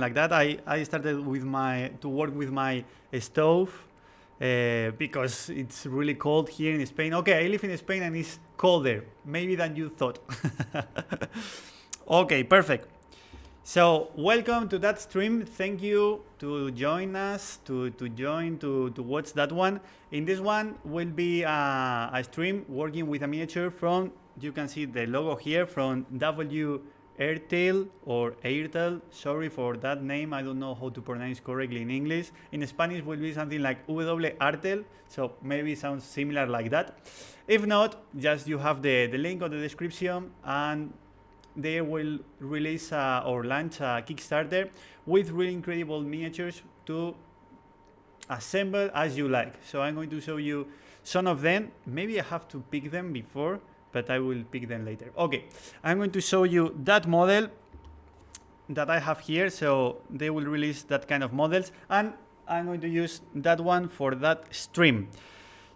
like that. I started with to work with my stove because it's really cold here in Spain. Okay, I live in Spain and it's colder maybe than you thought. Okay, perfect. So welcome to that stream. Thank you to join us, to watch that one. In this one will be a stream working with a miniature from, you can see the logo here, from W Artel or Artel. Sorry for that name. I don't know how to pronounce correctly in English. In Spanish will be something like W Artel. So maybe it sounds similar like that. If not, just you have the link on the description, and they will release or launch a Kickstarter with really incredible miniatures to assemble as you like. So I'm going to show you some of them. Maybe I have to pick them before, but I will pick them later. Okay, I'm going to show you that model that I have here. So they will release that kind of models, and I'm going to use that one for that stream.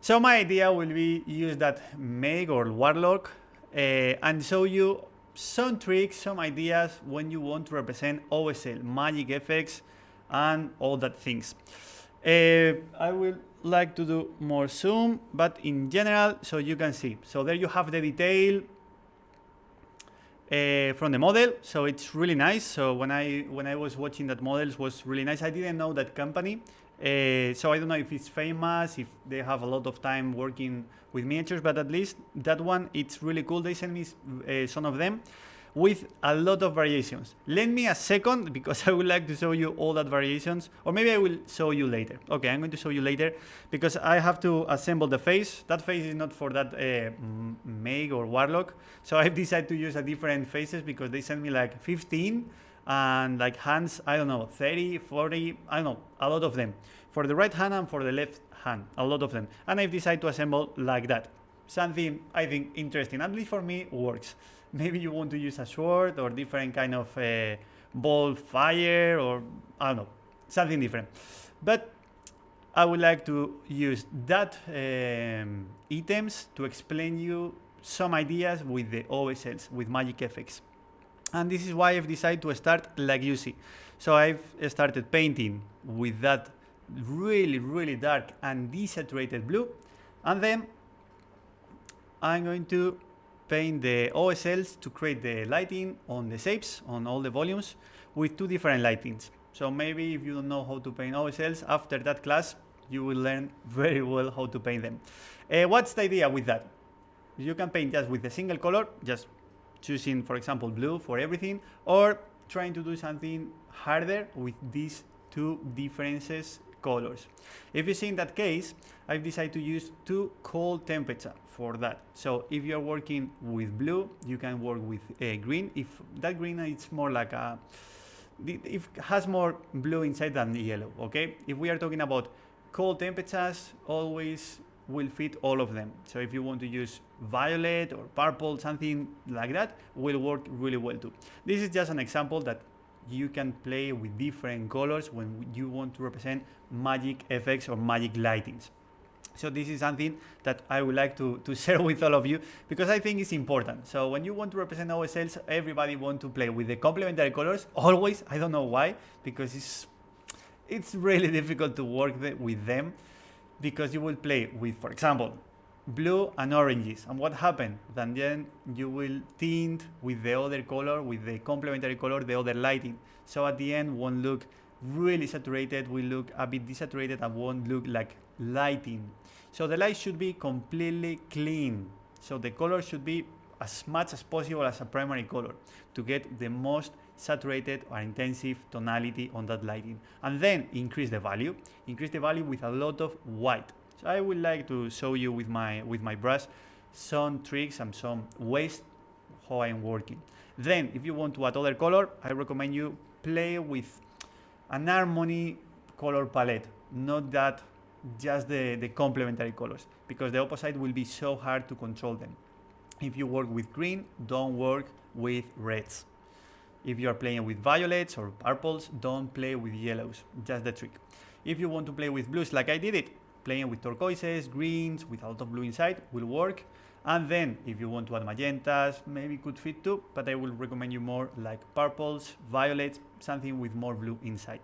So my idea will be use that Meg or Warlock and show you some tricks, some ideas when you want to represent OSL, magic effects, and all that things. I will like to do more zoom, but in general, so you can see. So there you have the detail from the model. So it's really nice. So when I was watching that model, it was really nice. I didn't know that company. So I don't know if it's famous, if they have a lot of time working with miniatures, but at least that one, it's really cool. They sent me some of them with a lot of variations. Lend me a second because I would like to show you all that variations, or maybe I will show you later. Okay, I'm going to show you later because I have to assemble the face. That face is not for that Meg or Warlock. So I've decided to use a different faces because they sent me like 15 and like hands, I don't know, 30, 40, I don't know, a lot of them. For the right hand and for the left hand, a lot of them. And I've decided to assemble like that. Something I think interesting, at least for me, works. Maybe you want to use a sword or different kind of ball fire, or I don't know, something different. But I would like to use that items to explain you some ideas with the OSLs, with magic effects. And this is why I've decided to start like you see. So I've started painting with that really, really dark and desaturated blue. And then I'm going to paint the OSLs to create the lighting on the shapes, on all the volumes, with two different lightings. So maybe if you don't know how to paint OSLs, after that class, you will learn very well how to paint them. What's the idea with that? You can paint just with a single color, just choosing, for example, blue for everything, or trying to do something harder with these two differences colors. If you see in that case, I've decided to use two cold temperature for that. So if you're working with blue, you can work with green. If that green is more like it has more blue inside than yellow, okay? If we are talking about cold temperatures, always will fit all of them. So if you want to use violet or purple, something like that, will work really well too. This is just an example that you can play with different colors when you want to represent magic effects or magic lightings. So this is something that I would like to share with all of you because I think it's important. So when you want to represent OSLs, everybody wants to play with the complementary colors. Always, I don't know why, because it's really difficult to work with them, because you will play with, for example, blue and oranges, and what happened? Then you will tint with the other color, with the complementary color, the other lighting. So at the end, won't look really saturated, will look a bit desaturated, and won't look like lighting. So the light should be completely clean. So the color should be as much as possible as a primary color to get the most saturated or intensive tonality on that lighting, and then increase the value with a lot of white. So I would like to show you with my brush some tricks and some ways how I'm working. Then if you want to add other color, I recommend you play with an harmony color palette, not that just the complementary colors, because the opposite will be so hard to control them. If you work with green, don't work with reds. If you are playing with violets or purples, don't play with yellows. Just the trick. If you want to play with blues like I did it, playing with turquoises, greens, with a lot of blue inside will work. And then if you want to add magentas, maybe could fit too, but I will recommend you more like purples, violets, something with more blue inside.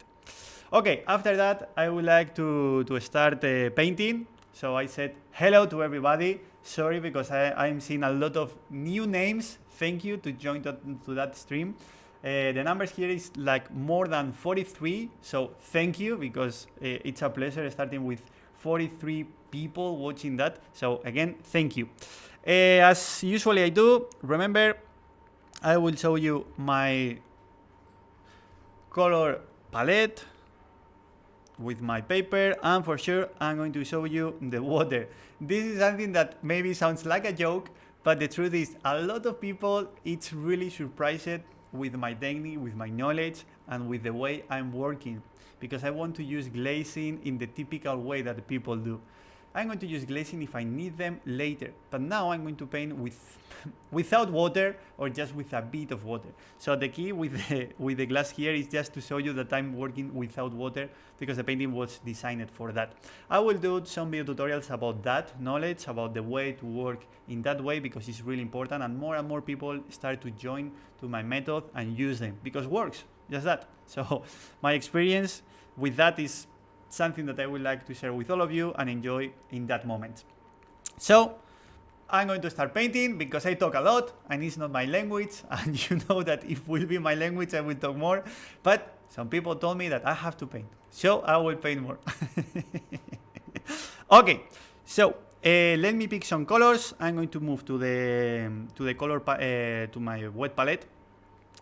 Okay, after that, I would like to start painting. So I said hello to everybody. Sorry, because I'm seeing a lot of new names. Thank you to join to that stream. The numbers here is like more than 43. So thank you, because it's a pleasure starting with 43 people watching that. So again, thank you. As usually I do, remember, I will show you my color palette with my paper, and for sure I'm going to show you the water. This is something that maybe sounds like a joke, but the truth is a lot of people, it's really surprised with my technique, with my knowledge, and with the way I'm working, because I want to use glazing in the typical way that people do. I'm going to use glazing if I need them later, but now I'm going to paint without water, or just with a bit of water. So the key with the glass here is just to show you that I'm working without water, because the painting was designed for that. I will do some video tutorials about that knowledge, about the way to work in that way, because it's really important, and more people start to join to my method and use them, because it works, just that. So my experience with that is something that I would like to share with all of you and enjoy in that moment. So I'm going to start painting, because I talk a lot and it's not my language, and you know that if it will be my language I will talk more, but some people told me that I have to paint, so I will paint more. Okay, so let me pick some colors. I'm going to move to the color to my wet palette.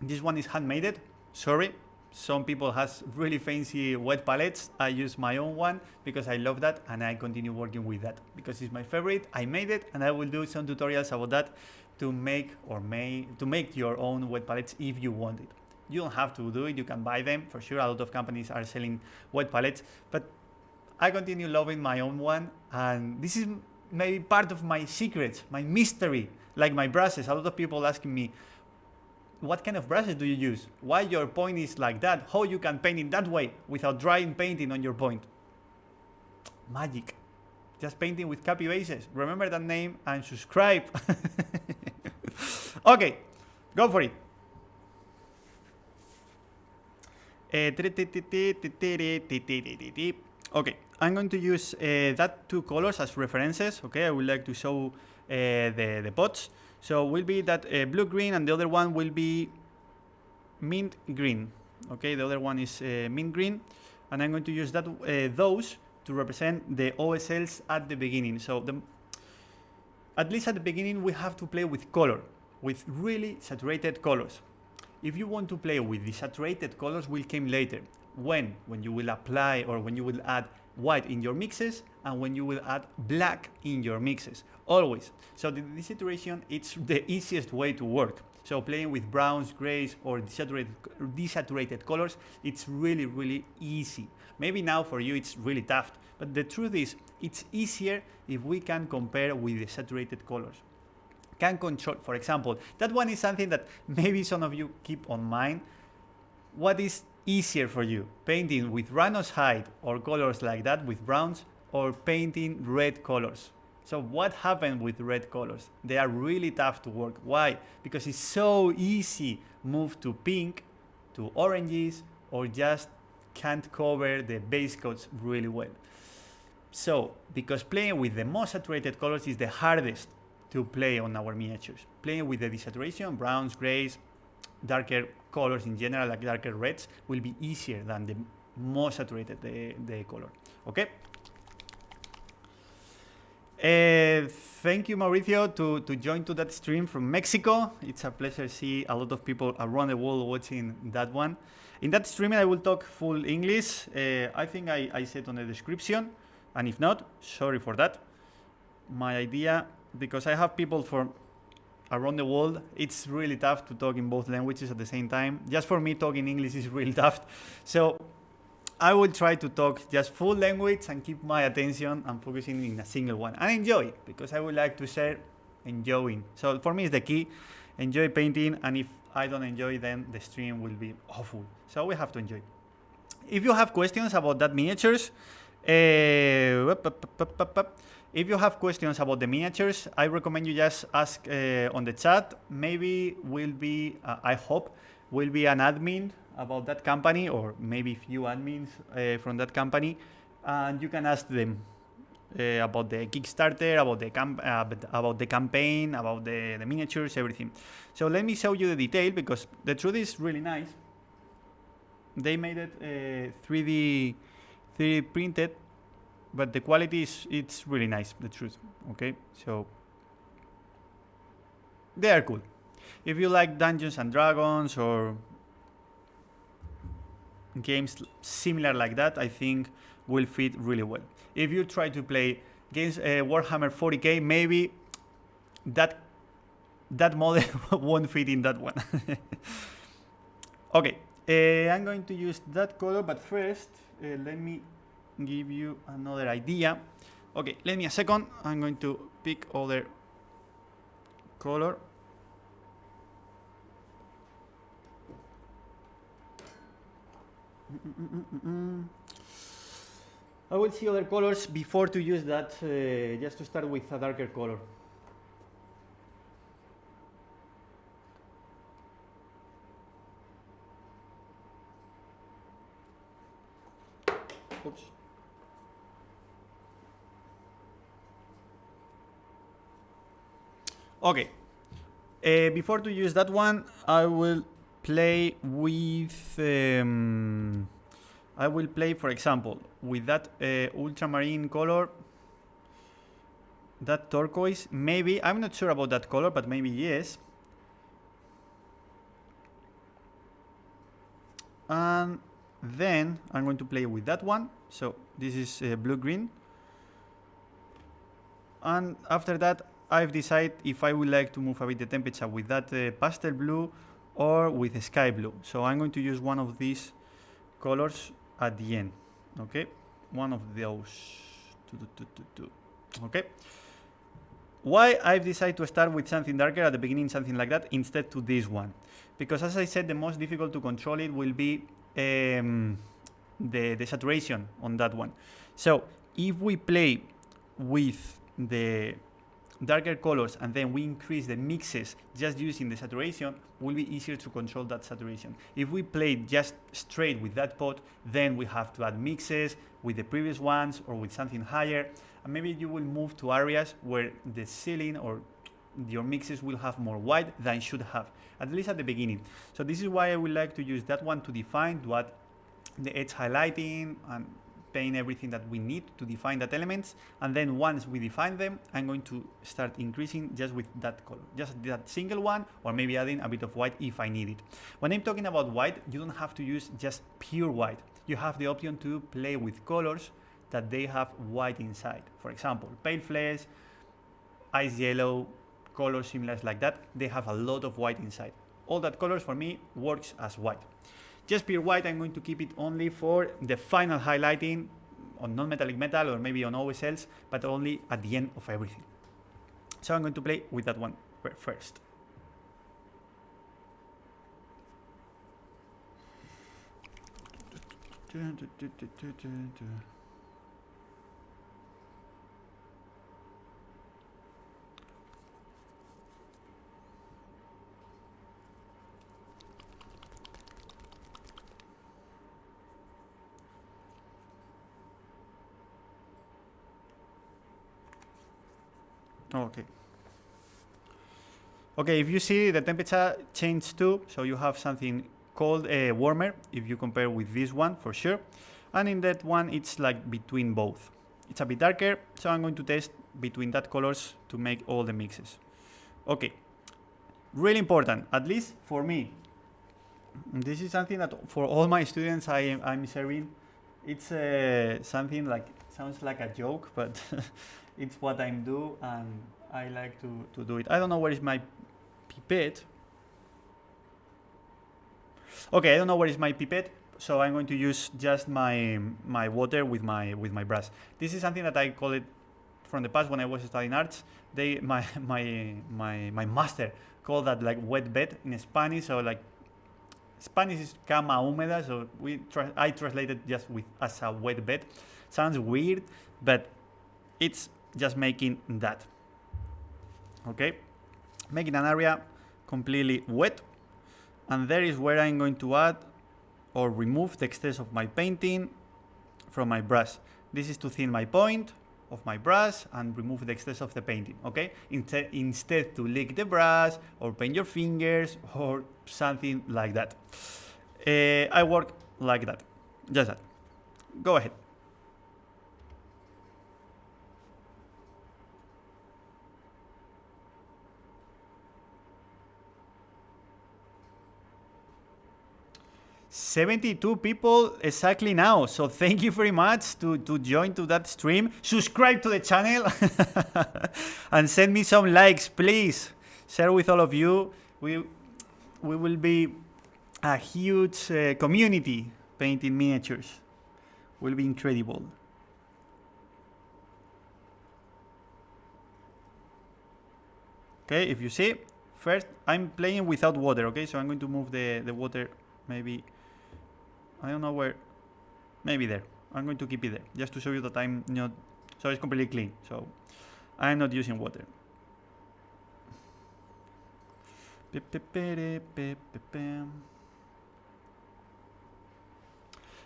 This one is handmade, sorry. Some people has really fancy wet palettes. I use my own one because I love that, and I continue working with that because it's my favorite. I made it, and I will do some tutorials about that to make your own wet palettes if you want it. You don't have to do it, you can buy them. For sure, a lot of companies are selling wet palettes, but I continue loving my own one, and this is maybe part of my secrets, my mystery, like my brushes. A lot of people asking me, what kind of brushes do you use? Why your point is like that? How you can paint it that way without drying painting on your point? Magic. Just painting with copy bases. Remember that name and subscribe. Okay, go for it. Okay, I'm going to use that two colors as references. Okay, I would like to show the pots. So will be that blue green, and the other one will be mint green. Okay, the other one is mint green, and I'm going to use that those to represent the OSLs at the beginning. So at least at the beginning we have to play with color, with really saturated colors. If you want to play with the saturated colors, will come later. When you will apply, or when you will add white in your mixes, and when you will add black in your mixes, always. So the desaturation, it's the easiest way to work. So playing with browns, grays, or desaturated colors, it's really easy. Maybe now for you it's really tough, but the truth is it's easier if we can compare with the saturated colors. Can control, for example, that one is something that maybe some of you keep on mind. What is easier for you, painting with Rano's hide or colors like that with browns, or painting red colors? So what happened with red colors? They are really tough to work. Why? Because it's so easy move to pink, to oranges, or just can't cover the base coats really well. So because playing with the most saturated colors is the hardest to play on our miniatures. Playing with the desaturation, browns, grays, darker colors in general, like darker reds, will be easier than the more saturated the color. Okay. Thank you, Mauricio, to join to that stream from Mexico. It's a pleasure to see a lot of people around the world watching that one. In that stream, I will talk full English. I think I said on the description, and if not, sorry for that. My idea, because I have people from around the world, it's really tough to talk in both languages at the same time. Just for me, talking English is really tough. So I will try to talk just full language and keep my attention and focusing in a single one. And enjoy, because I would like to share enjoying. So for me, it's the key. Enjoy painting, and if I don't enjoy, then the stream will be awful. So we have to enjoy. If you have questions about that miniatures, If you have questions about the miniatures, I recommend you just ask on the chat. Maybe will be, I hope, will be an admin about that company, or maybe few admins from that company, and you can ask them about the Kickstarter, about the campaign, about the miniatures, everything. So let me show you the detail, because the truth is really nice. They made it 3D printed, but the quality it's really nice, the truth. Okay, so they are cool. If you like Dungeons and Dragons or games similar like that, I think will fit really well. If you try to play games Warhammer 40k, maybe that model won't fit in that one. Okay, I'm going to use that color, but first let me give you another idea. Okay, let me a second. I'm going to pick other color. I will see other colors before to use that, just to start with a darker color. Oops. Okay, before to use that one, I will play with I will play, for example, with that ultramarine color, that turquoise. Maybe, I'm not sure about that color, but maybe yes. And then I'm going to play with that one. So this is blue-green. And after that, I've decided if I would like to move a bit the temperature with that pastel blue or with the sky blue. So I'm going to use one of these colors at the end. Okay, one of those. Okay. Why I've decided to start with something darker at the beginning, something like that, instead to this one? Because as I said, the most difficult to control it will be the saturation on that one. So if we play with the darker colors and then we increase the mixes just using the saturation, will be easier to control that saturation. If we play just straight with that pot, then we have to add mixes with the previous ones or with something higher, and maybe you will move to areas where the ceiling or your mixes will have more white than should have, at least at the beginning. So this is why I would like to use that one to define, to add the edge highlighting and paint everything that we need to define that elements. And then once we define them, I'm going to start increasing just with that color, just that single one, or maybe adding a bit of white if I need it. When I'm talking about white, you don't have to use just pure white. You have the option to play with colors that they have white inside. For example, pale flesh, ice yellow, colors similar like that, they have a lot of white inside. All that colors for me works as white. Just pure white, I'm going to keep it only for the final highlighting on non-metallic metal or maybe on OSLs, but only at the end of everything. So I'm going to play with that one first. Okay. Okay, if you see the temperature changed too, so you have something called a warmer if you compare with this one for sure. And in that one, it's like between both. It's a bit darker, so I'm going to test between that colors to make all the mixes. Okay, really important, at least for me. This is something that for all my students I'm serving. It's something like, sounds like a joke, but it's what I do and I like to do it. I don't know where is my pipette. Okay, I don't know where is my pipette, so I'm going to use just my water with my brush. This is something that I call it from the past when I was studying arts. My master called that like wet bed in Spanish, so like Spanish is cama húmeda, so I translated just with as a wet bed. Sounds weird, but it's just making that. Okay, making an area completely wet, and there is where I'm going to add or remove the excess of my painting from my brush. This is to thin my point of my brush and remove the excess of the painting. Okay, instead to lick the brush or paint your fingers or something like that. I work like that, just that. Go ahead. $72 people exactly now, so thank you very much to join to that stream. Subscribe to the channel and send me some likes, please. Share with all of you. We will be a huge community painting miniatures. Will be incredible. Okay, if you see, first I'm playing without water. Okay, so I'm going to move the water, maybe, I don't know where, maybe there. I'm going to keep it there, just to show you that I'm not, so it's completely clean, so I'm not using water.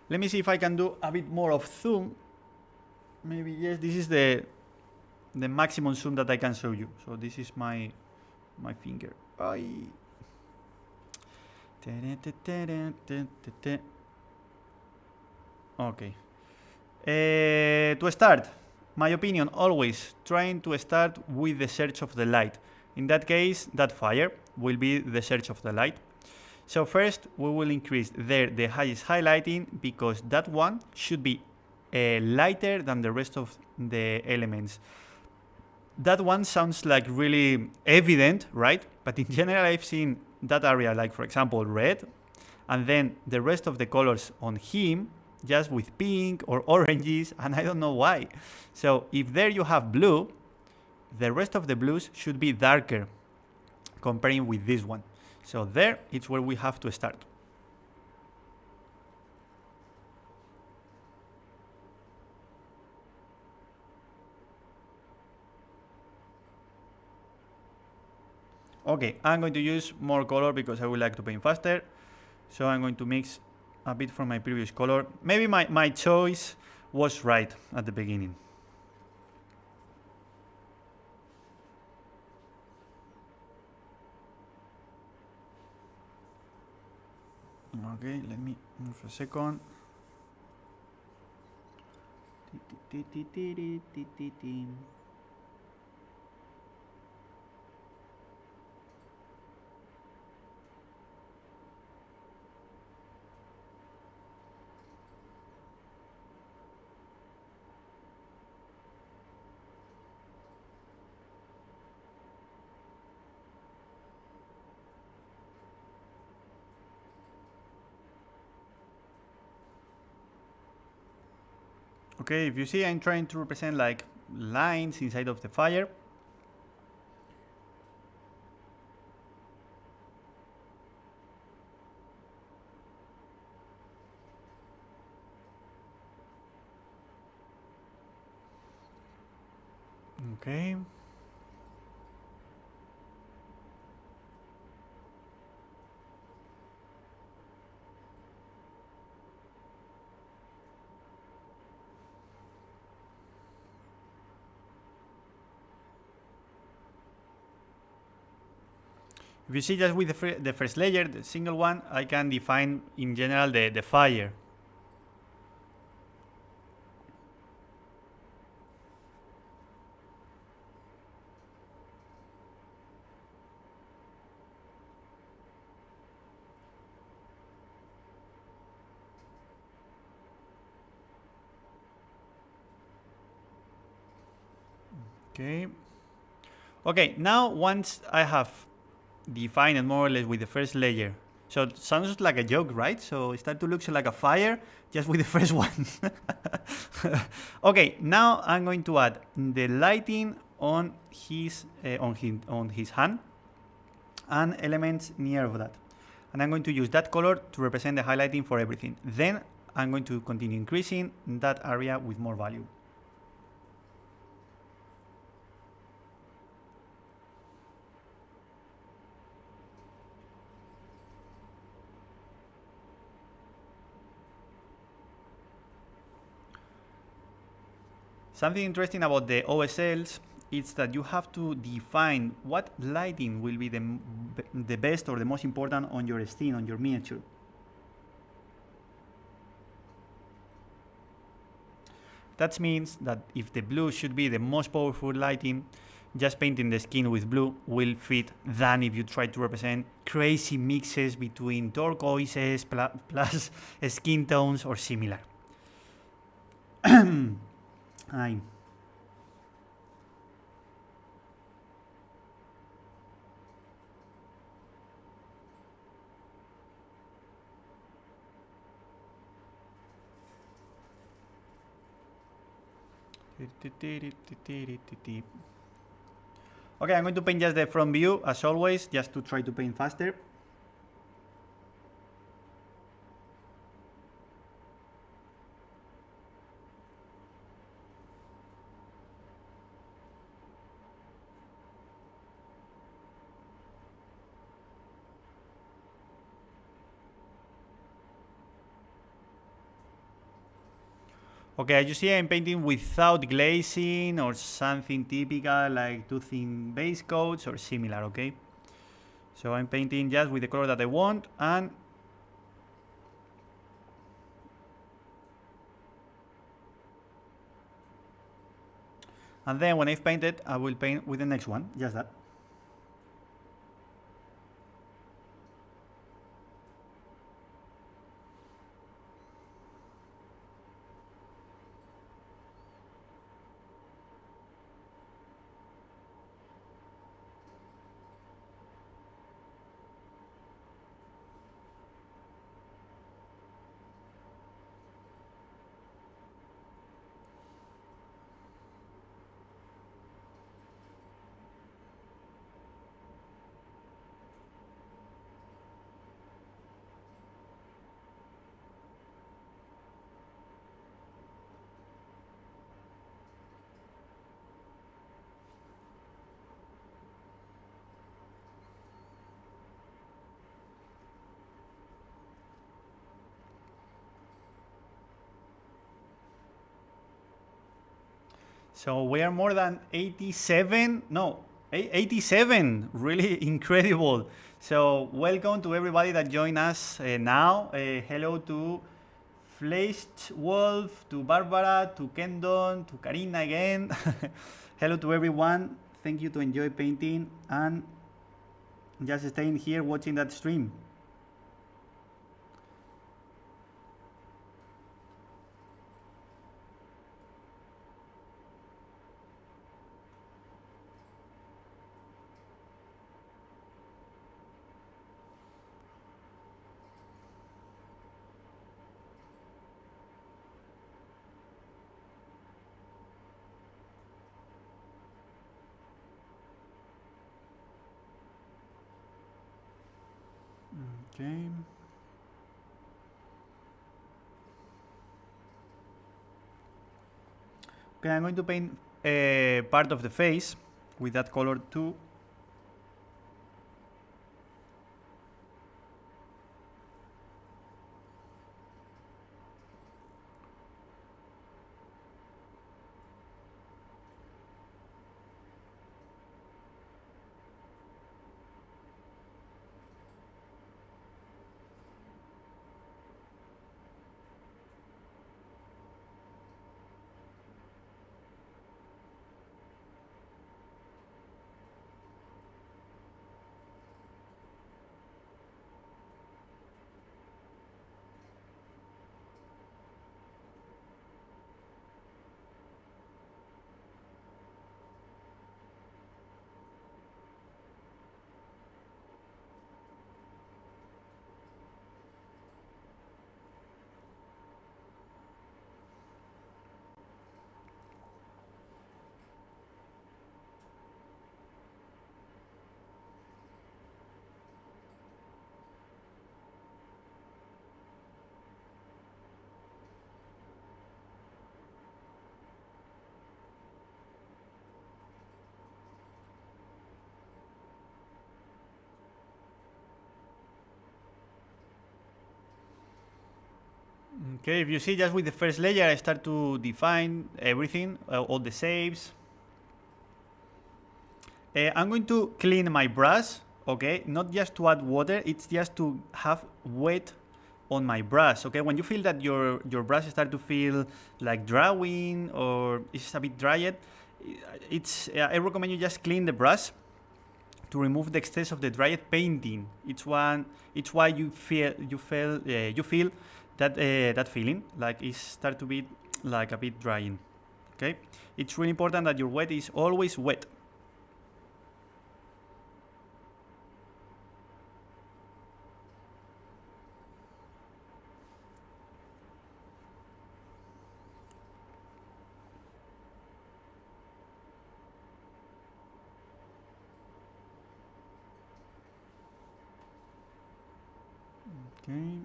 Let me see if I can do a bit more of zoom. Maybe, yes, this is the maximum zoom that I can show you. So this is my finger. Okay. To start, my opinion, always trying to start with the search of the light. In that case, that fire will be the search of the light. So first, we will increase there the highest highlighting, because that one should be lighter than the rest of the elements. That one sounds like really evident, right? But in general, I've seen that area, like for example, red, and then the rest of the colors on him just with pink or oranges, and I don't know why. So if there you have blue, the rest of the blues should be darker comparing with this one. So there, it's where we have to start. Okay, I'm going to use more color because I would like to paint faster. So I'm going to mix a bit from my previous color. Maybe my choice was right at the beginning. Okay, let me move a second. Okay, if you see, I'm trying to represent like lines inside of the fire. Okay. If you see, just with the first layer, the single one, I can define in general the fire. Okay. Okay, now once I have defined it more or less with the first layer, so it sounds like a joke, right? So it starts to look like a fire just with the first one. Okay, now I'm going to add the lighting on his hand and elements near of that. and I'm going to use that color to represent the highlighting for everything. Then I'm going to continue increasing that area with more value. Something interesting about the OSLs is that you have to define what lighting will be the best or the most important on your scene, on your miniature. That means that if the blue should be the most powerful lighting, just painting the skin with blue will fit than if you try to represent crazy mixes between turquoises plus skin tones or similar. Ay. Okay, I'm going to paint just the front view as always, just to try to paint faster. Okay, as you see, I'm painting without glazing or something typical like two thin base coats or similar, okay? So I'm painting just with the color that I want, and then when I've painted, I will paint with the next one, just that. So we are more than 87, no, 87, really incredible. So welcome to everybody that joined us now. Hello to Fleischt Wolf, to Barbara, to Kendon, to Karina again. Hello to everyone. Thank you to enjoy painting and just staying here watching that stream. Okay. Okay, I'm going to paint part of the face with that color too. Okay, if you see, just with the first layer, I start to define everything, all the shapes. I'm going to clean my brush, okay? Not just to add water, it's just to have wet on my brush, okay? When you feel that your brush start to feel like drawing or it's a bit dried, I recommend you just clean the brush to remove the excess of the dried painting. It's why you feel that that feeling like it start to be like a bit drying. Okay, it's really important that your wet is always wet. Okay.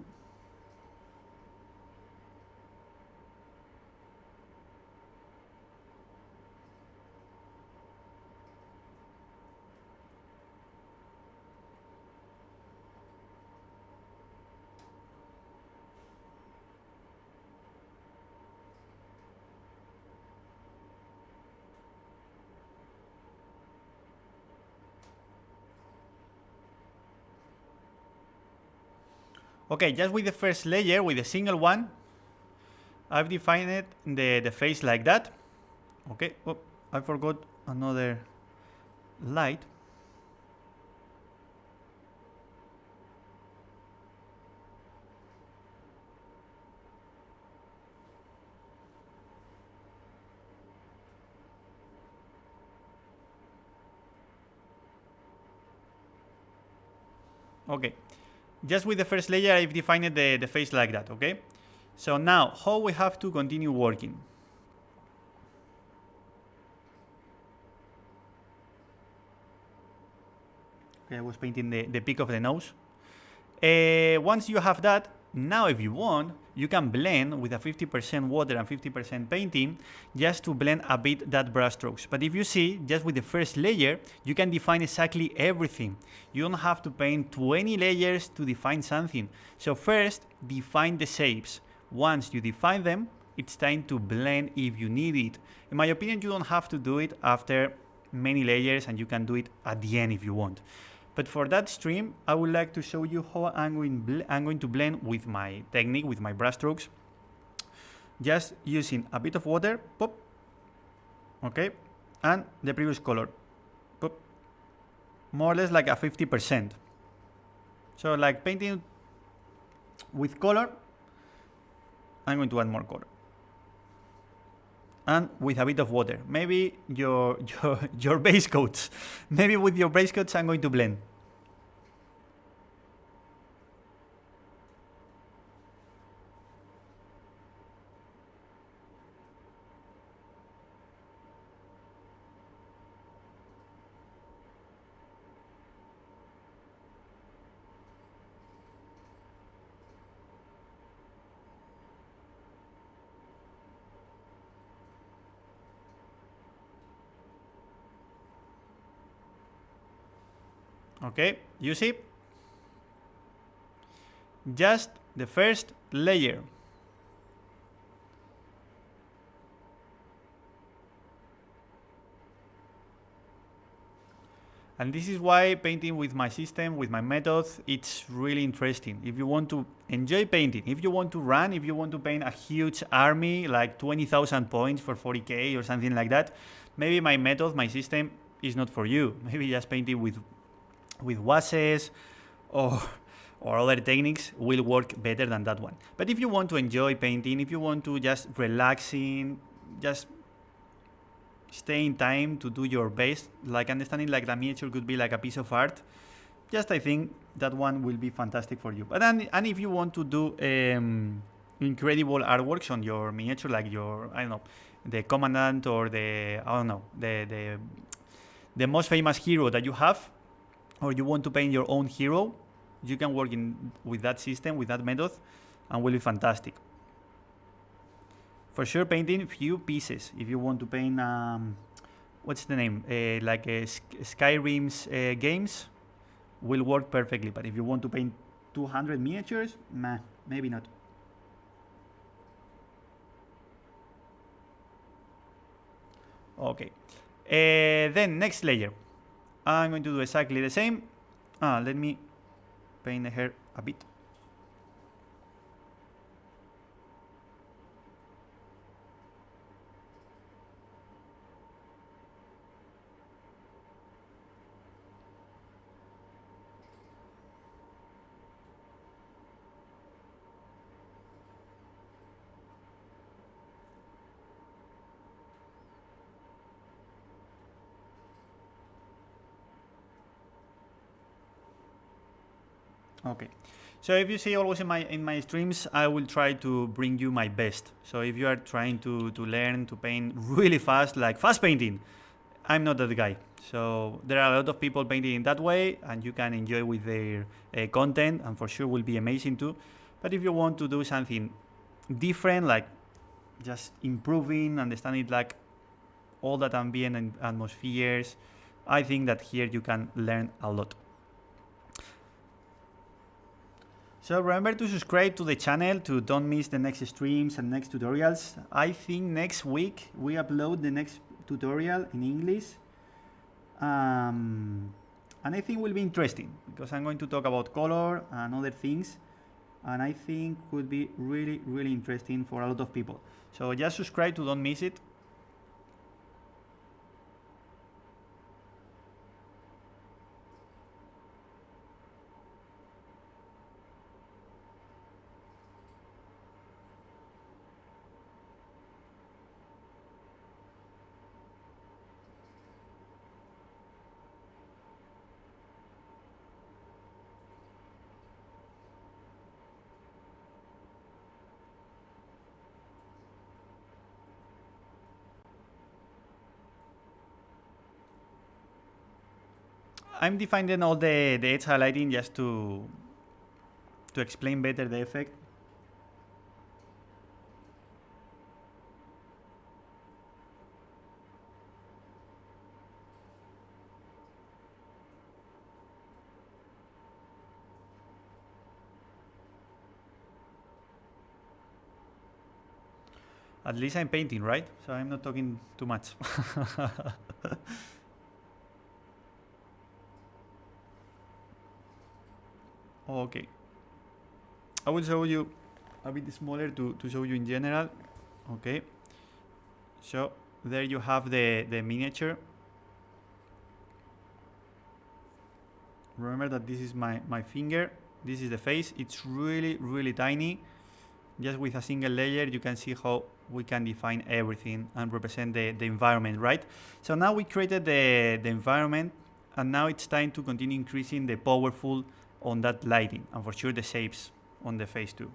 Okay, just with the first layer, with a single one, I've defined the face like that. Okay, oh, I forgot another light. Okay, just with the first layer, I've defined the face like that, okay? So now, how we have to continue working? Okay, I was painting the peak of the nose. Once you have that, now if you want, you can blend with a 50% water and 50% painting just to blend a bit that brush strokes. But if you see, just with the first layer, you can define exactly everything. You don't have to paint 20 layers to define something. So first, define the shapes. Once you define them, it's time to blend if you need it. In my opinion, you don't have to do it after many layers, and you can do it at the end if you want. But for that stream, I would like to show you how I'm going to blend with my technique, with my brush strokes. Just using a bit of water, pop, okay, and the previous color, pop, more or less like a 50%. So like painting with color, I'm going to add more color. And with a bit of water, maybe your base coats. Maybe with your base coats, I'm going to blend. Okay, you see? Just the first layer. And this is why painting with my system, with my methods, it's really interesting. If you want to enjoy painting, if you want to run, if you want to paint a huge army, like 20,000 points for 40k or something like that, maybe my method, my system is not for you. Maybe just painting with washes or other techniques will work better than that one. But if you want to enjoy painting, if you want to just relaxing, just stay in time to do your best, like understanding like the miniature could be like a piece of art, just I think that one will be fantastic for you. But and if you want to do incredible artworks on your miniature, like your, I don't know, the commandant or the, I don't know, the most famous hero that you have, or you want to paint your own hero, you can work with that system, with that method, and will be fantastic. For sure, painting few pieces. If you want to paint, what's the name? Like Skyrim's games, will work perfectly. But if you want to paint 200 miniatures, maybe not. Okay. Then next layer. I'm going to do exactly the same. Let me paint the hair a bit. Okay, so if you see always in my streams, I will try to bring you my best. So if you are trying to learn to paint really fast, like fast painting, I'm not that guy. So there are a lot of people painting in that way, and you can enjoy with their content, and for sure will be amazing too. But if you want to do something different, like just improving, understanding like all that ambient and atmospheres, I think that here you can learn a lot. So remember to subscribe to the channel to don't miss the next streams and next tutorials. I think next week we upload the next tutorial in English. And I think will be interesting because I'm going to talk about color and other things. And I think could be really, really interesting for a lot of people. So just subscribe to don't miss it. I'm defining all the edge highlighting just to explain better the effect. At least I'm painting, right? So I'm not talking too much. Okay. I will show you a bit smaller to show you in general. Okay. So there you have the miniature. Remember that this is my finger. This is the face. It's really, really tiny. Just with a single layer, you can see how we can define everything and represent the environment, right? So now we created the environment, and now it's time to continue increasing the powerful on that lighting, and for sure the shapes on the face too.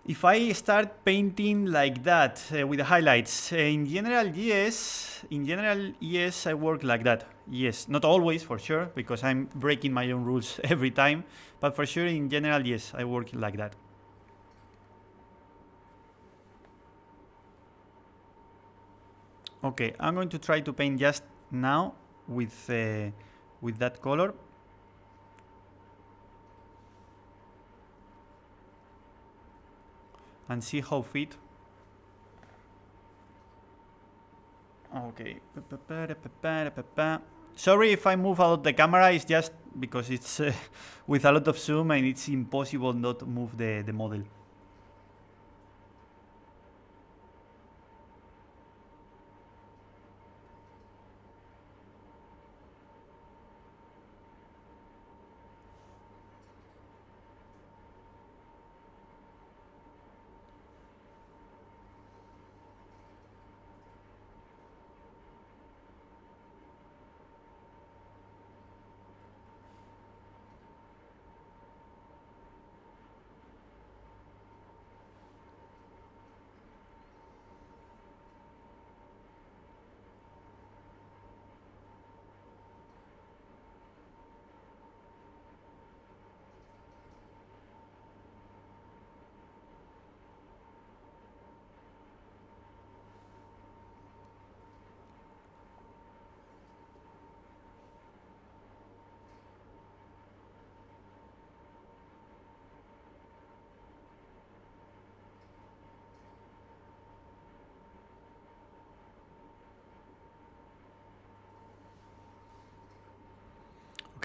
If I start painting like that with the highlights, in general, yes. In general, yes, I work like that. Yes, not always, for sure, because I'm breaking my own rules every time. But for sure, in general, yes, I work like that. Okay, I'm going to try to paint just now with that color. And see how fit. Okay. Sorry if I move out the camera, it's just because it's with a lot of zoom and it's impossible not to move the model.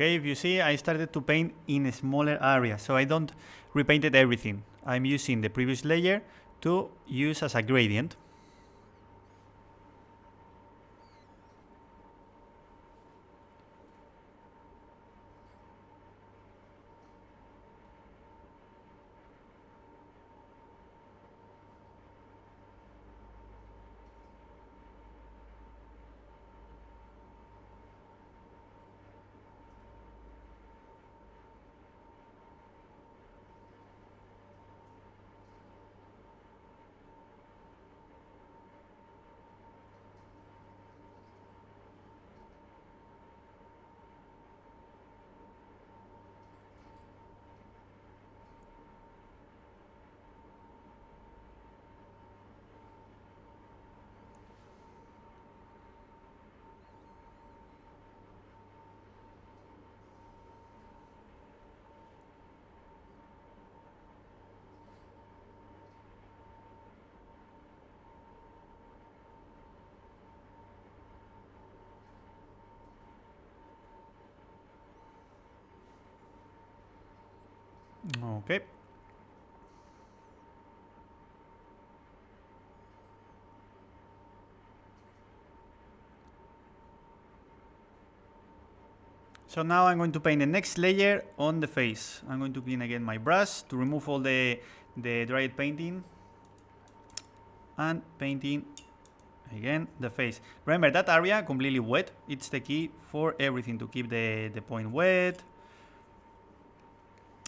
Okay, if you see, I started to paint in a smaller area, so I don't repainted everything. I'm using the previous layer to use as a gradient. Okay. So now I'm going to paint the next layer on the face. I'm going to clean again my brush to remove all the dried painting. And painting again the face. Remember that area completely wet. It's the key for everything, to keep the point wet.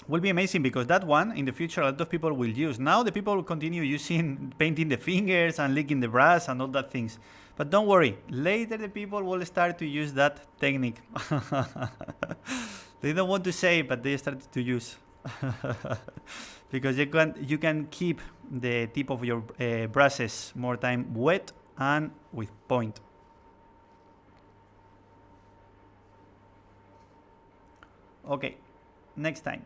Will be amazing because that one in the future a lot of people will use. Now the people will continue using painting the fingers and licking the brush and all that things. But don't worry, later the people will start to use that technique. They don't want to say, but they started to use. Because you can keep the tip of your brushes more time wet and with point. Okay, next time.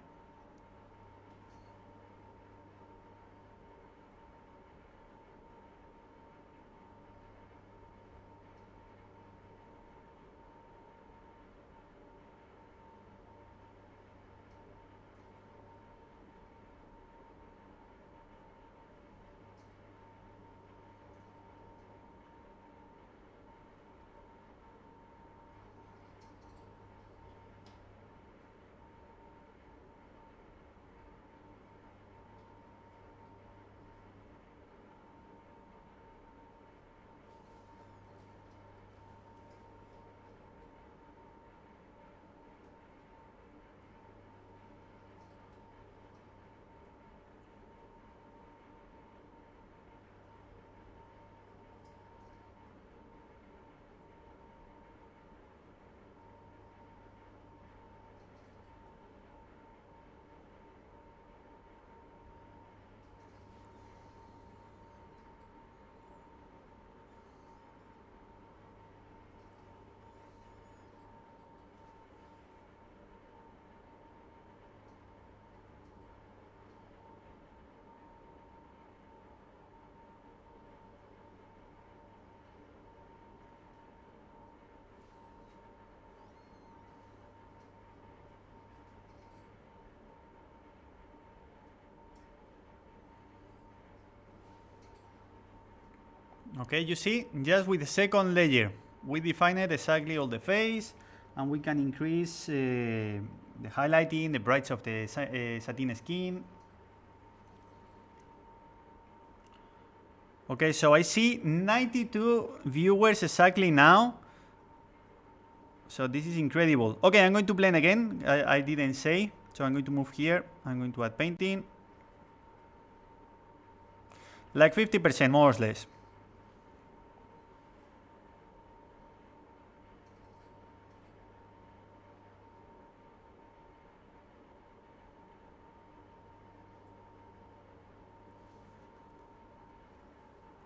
Okay, you see, just with the second layer, we defined exactly all the face, and we can increase the highlighting, the brights of the satin skin. Okay, so I see 92 viewers exactly now. So this is incredible. Okay, I'm going to blend again. I didn't say. So I'm going to move here. I'm going to add painting. Like 50% more or less.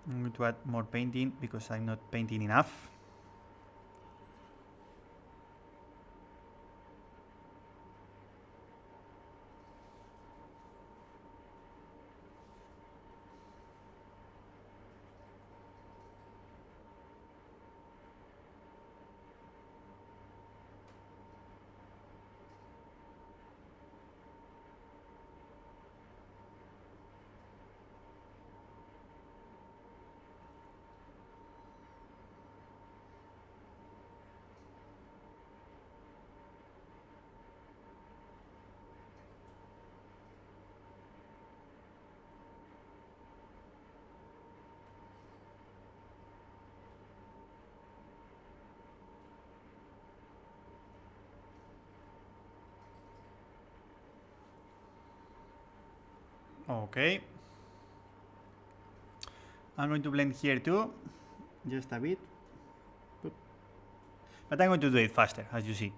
I'm going to add more painting because I'm not painting enough. Okay. I'm going to blend here too, just a bit. But I'm going to do it faster, as you see.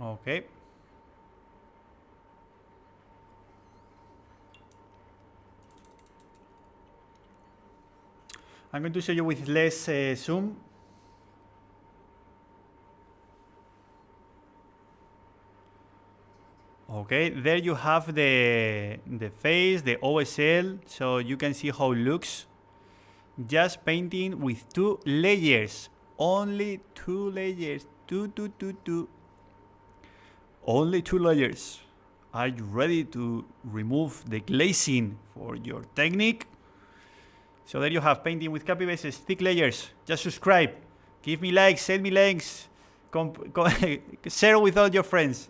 Okay. I'm going to show you with less zoom. Okay, there you have the face, the OSL, so you can see how it looks. Just painting with 2 layers. Only 2 layers. Two. Only 2 layers. Are you ready to remove the glazing for your technique? So there you have painting with copy bases, thick layers. Just subscribe, give me likes, send me links, share with all your friends.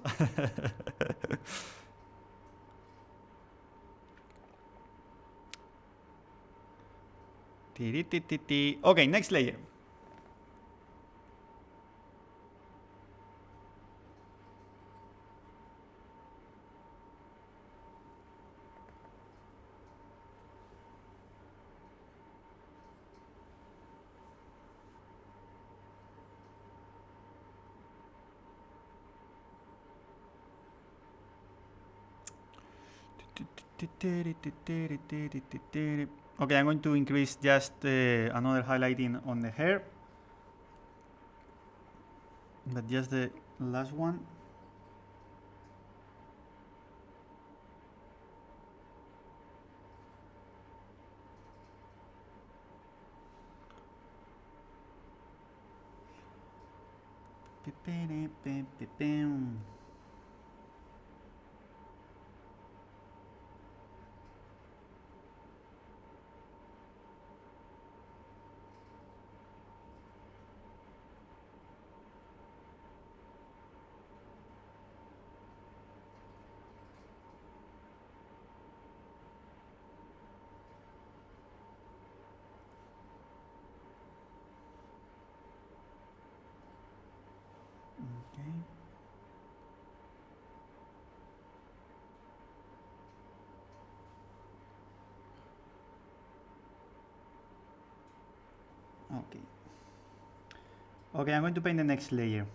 Okay, next layer. Okay, I'm going to increase just another highlighting on the hair, but just the last one. Okay, I'm going to paint the next layer.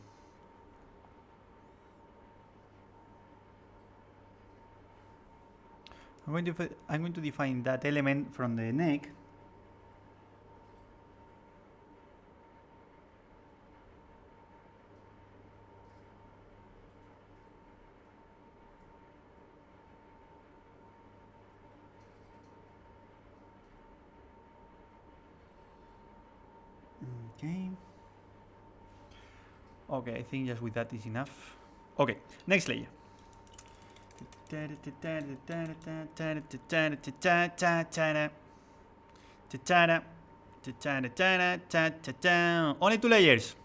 I'm going to define that element from the neck. Okay. Okay, I think just with that is enough. Okay, next layer. Only 2 layers.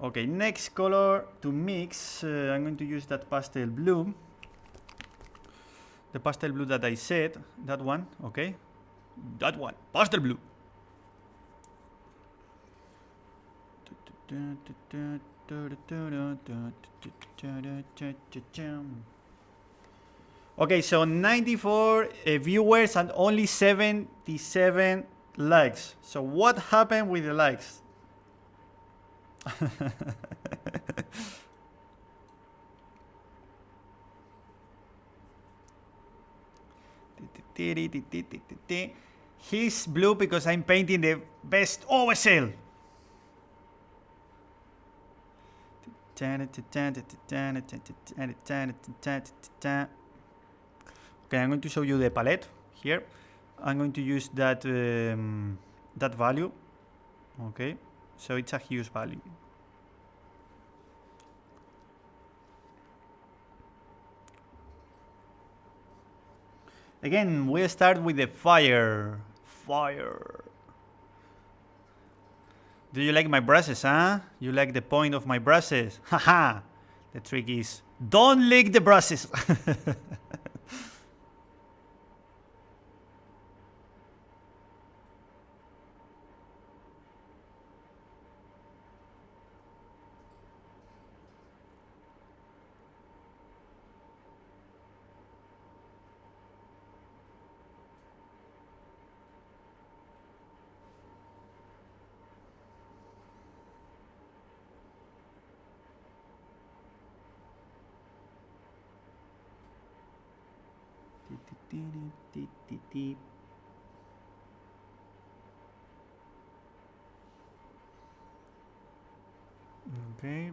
Okay, next color to mix. I'm going to use that pastel blue. The pastel blue that I said, that one, okay? That one, pastel blue. Okay, so 94 viewers and only 77 likes. So what happened with the likes? He's blue because I'm painting the best OSL. Okay, I'm going to show you the palette here. I'm going to use that that value. Okay, so it's a huge value. Again, we start with the fire. Do you like my brushes, huh? You like the point of my brushes? Haha! The trick is, don't lick the brushes. Okay.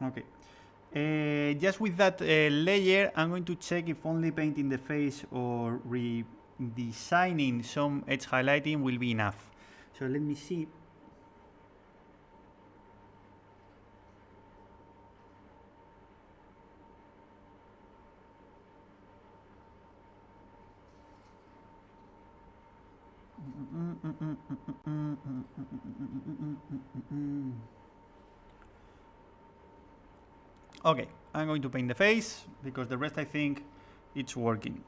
Okay. Just with that layer, I'm going to check if only painting the face or redesigning some edge highlighting will be enough. So let me see. Okay, I'm going to paint the face because the rest I think it's working.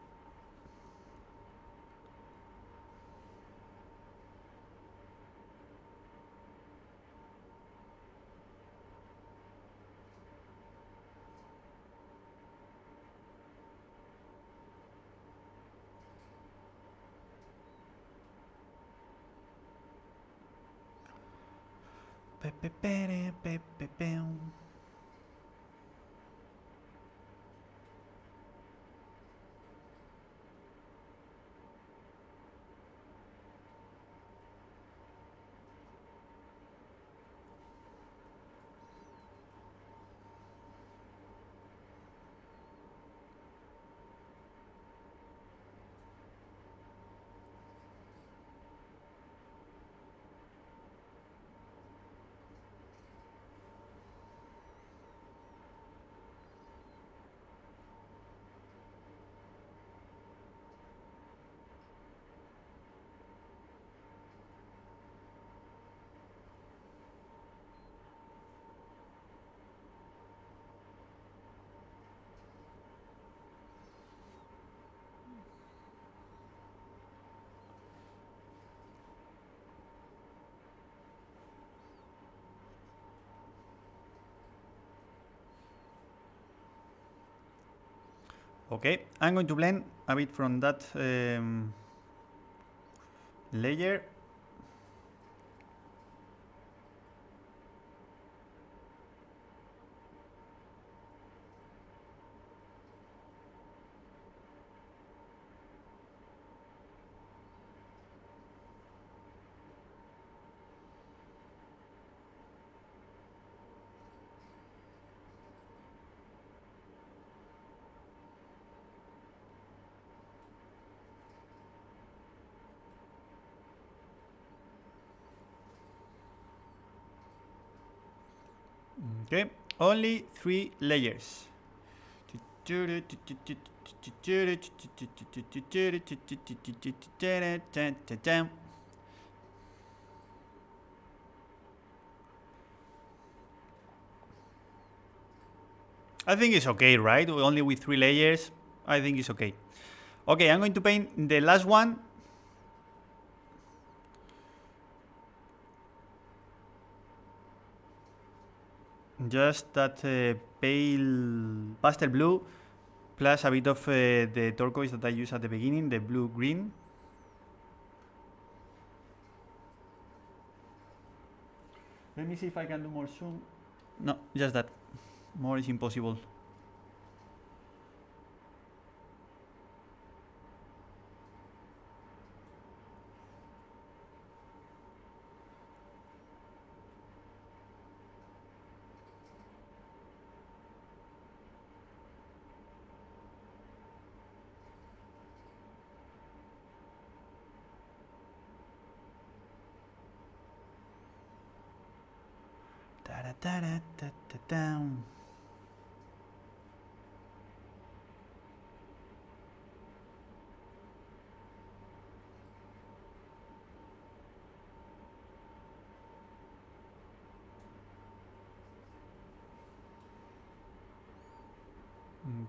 Okay, I'm going to blend a bit from that layer. Okay, only 3 layers. I think it's okay, right? Only with 3 layers, I think it's okay. Okay, I'm going to paint the last one. Just that pale pastel blue plus a bit of the turquoise that I used at the beginning, the blue-green. Let me see if I can do more zoom. No, just that. More is impossible. Da-da-da-da-da-da-down.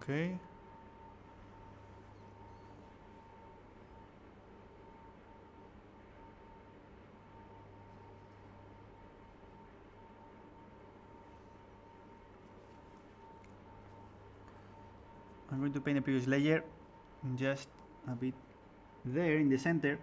Okay. I'm going to paint the previous layer just a bit there in the center.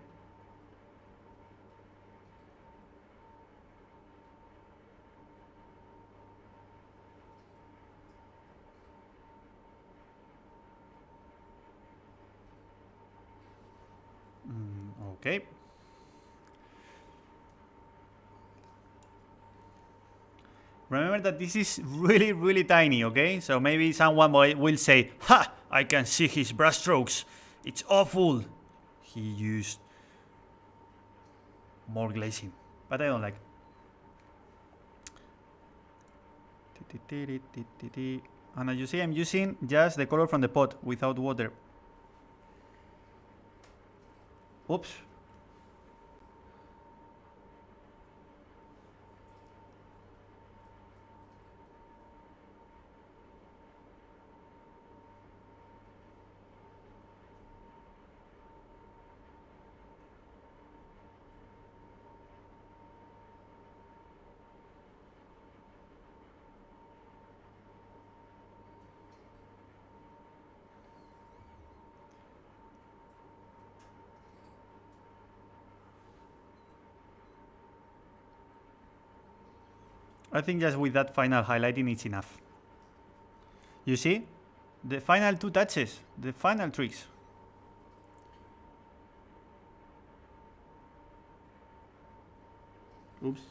Okay. Remember that this is really, really tiny, okay? So maybe someone will say, ha! I can see his brushstrokes. It's awful. He used more glazing, but I don't like it. And as you see, I'm using just the color from the pot without water. Oops. I think just with that final highlighting it's enough. You see? The final two touches, the final tricks. Oops.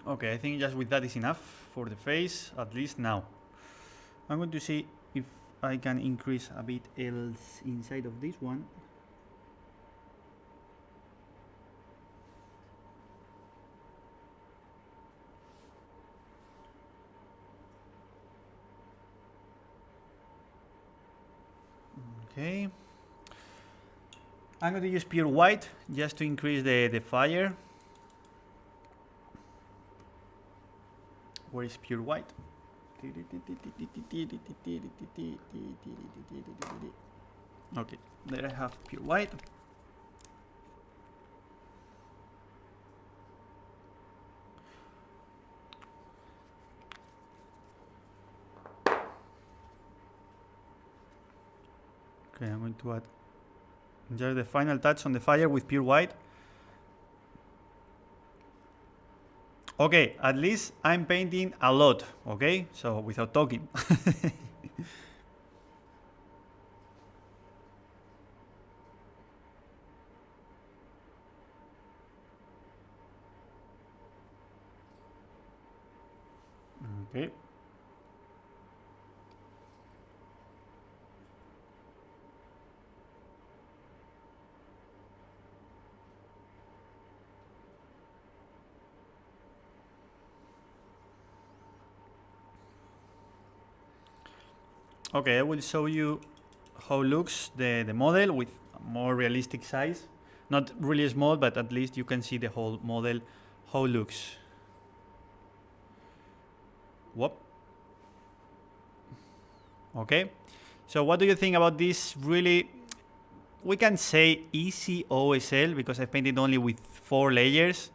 Okay, I think just with that is enough for the face, at least now. I'm going to see if I can increase a bit else inside of this one. Okay. I'm going to use pure white just to increase the fire. Where is pure white? Okay, there I have pure white. Okay, I'm going to add just the final touch on the fire with pure white. Okay, at least I'm painting a lot, okay? So without talking. Okay. Okay, I will show you how looks the model with more realistic size. Not really small, but at least you can see the whole model, how it looks. Whoop. Okay, so what do you think about this really, we can say easy OSL, because I've painted only with 4 layers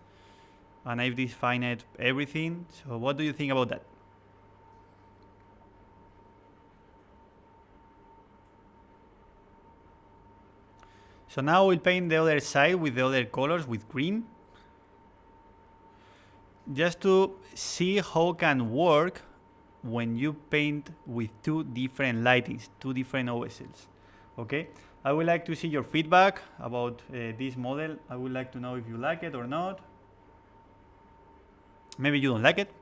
and I've defined everything. So what do you think about that? So now we'll paint the other side with the other colors, with green. Just to see how it can work when you paint with 2 different lightings, 2 different OSLs. Okay, I would like to see your feedback about this model. I would like to know if you like it or not. Maybe you don't like it.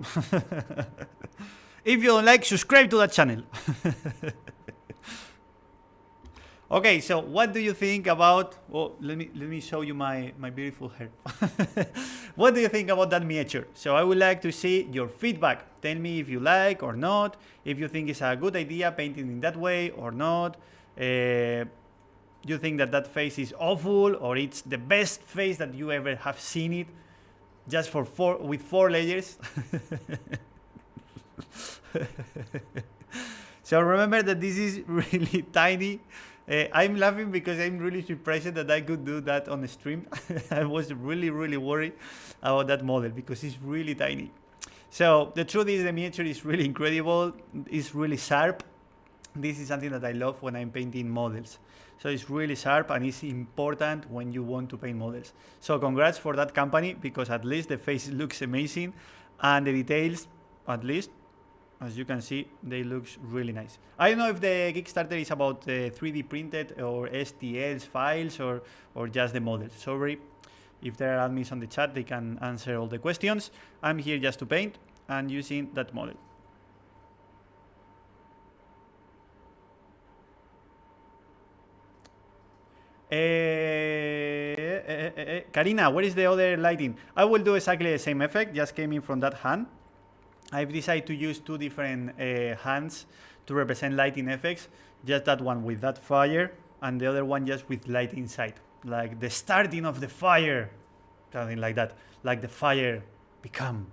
If you don't like, subscribe to that channel. Okay, so what do you think about, well, let me show you my beautiful hair. What do you think about that miniature? So I would like to see your feedback. Tell me if you like or not, if you think it's a good idea painting in that way or not. You think that that face is awful, or it's the best face that you ever have seen it, just with 4 layers. So remember that this is really tiny. I'm laughing because I'm really surprised that I could do that on the stream. I was really worried about that model because it's really tiny. So the truth is the miniature is really incredible. It's really sharp. this is something that I love when I'm painting models. So it's really sharp and it's important when you want to paint models. So congrats for that company, because at least the face looks amazing and the details, at least, as you can see, they look really nice. I don't know if the Kickstarter is about 3D printed or STLs files or just the models. Sorry if there are admins on the chat, they can answer all the questions. I'm here just to paint and using that model. Karina, where is the other lighting? I will do exactly the same effect, just came in from that hand. I've decided to use two different hands to represent lighting effects. Just that one with that fire and the other one just with light inside. Like the starting of the fire. Something like that. Like the fire become.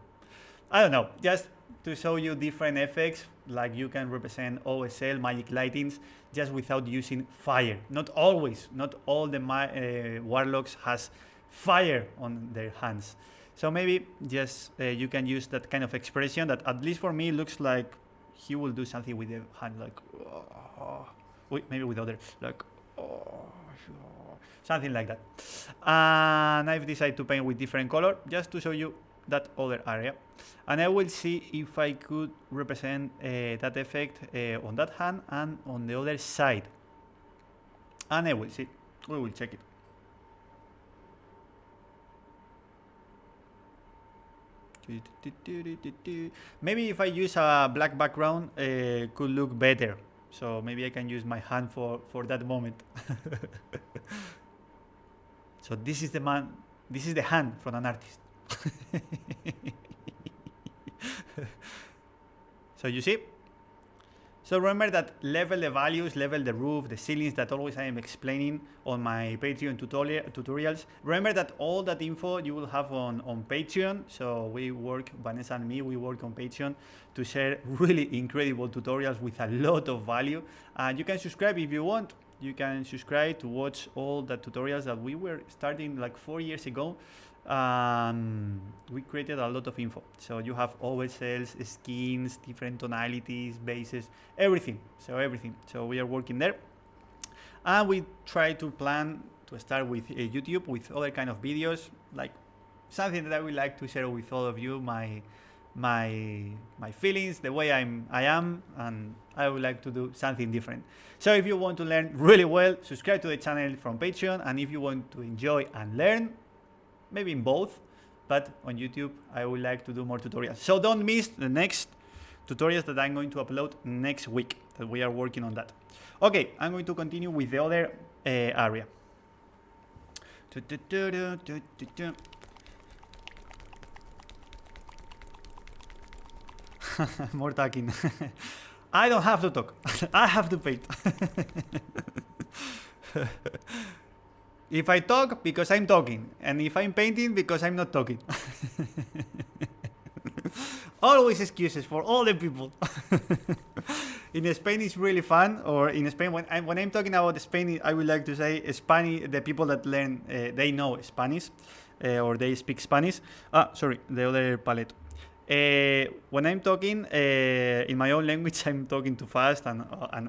I don't know. Just to show you different effects. Like you can represent OSL, magic lightings, just without using fire. Not always. Not all the warlocks has fire on their hands. So maybe just you can use that kind of expression that, at least for me, looks like he will do something with the hand, like wait, maybe with other, like something like that. And I've decided to paint with different color just to show you that other area. And I will see if I could represent that effect on that hand and on the other side. And I will see. We will check it. Maybe if I use a black background, could look better. So maybe I can use my hand for that moment. So this is the hand from an artist. So you see? So remember that level the values, level the roof, the ceilings that always I am explaining on my Patreon tutorials. Remember that all that info you will have on Patreon. So we work, Vanessa and me, we work on Patreon to share really incredible tutorials with a lot of value. And you can subscribe if you want. You can subscribe to watch all the tutorials that we were starting like 4 years ago. We created a lot of info, so you have OSLs, skins, different tonalities, bases, everything. So we are working there, and we try to plan to start with YouTube with other kind of videos, like something that I would like to share with all of you, my feelings, the way I am, and I would like to do something different. So if you want to learn really well, subscribe to the channel from Patreon, and if you want to enjoy and learn, maybe in both, but on YouTube, I would like to do more tutorials. So don't miss the next tutorials that I'm going to upload next week, that we are working on that. Okay, I'm going to continue with the other area. More talking. I don't have to talk. I have to paint. If I talk, because I'm talking, and if I'm painting, because I'm not talking. Always excuses for all the people. In Spain, it's really fun. Or in Spain, when I'm talking about Spain, I would like to say Spanish. The people that learn, they know Spanish, or they speak Spanish. Sorry, the other palette. When I'm talking in my own language, I'm talking too fast and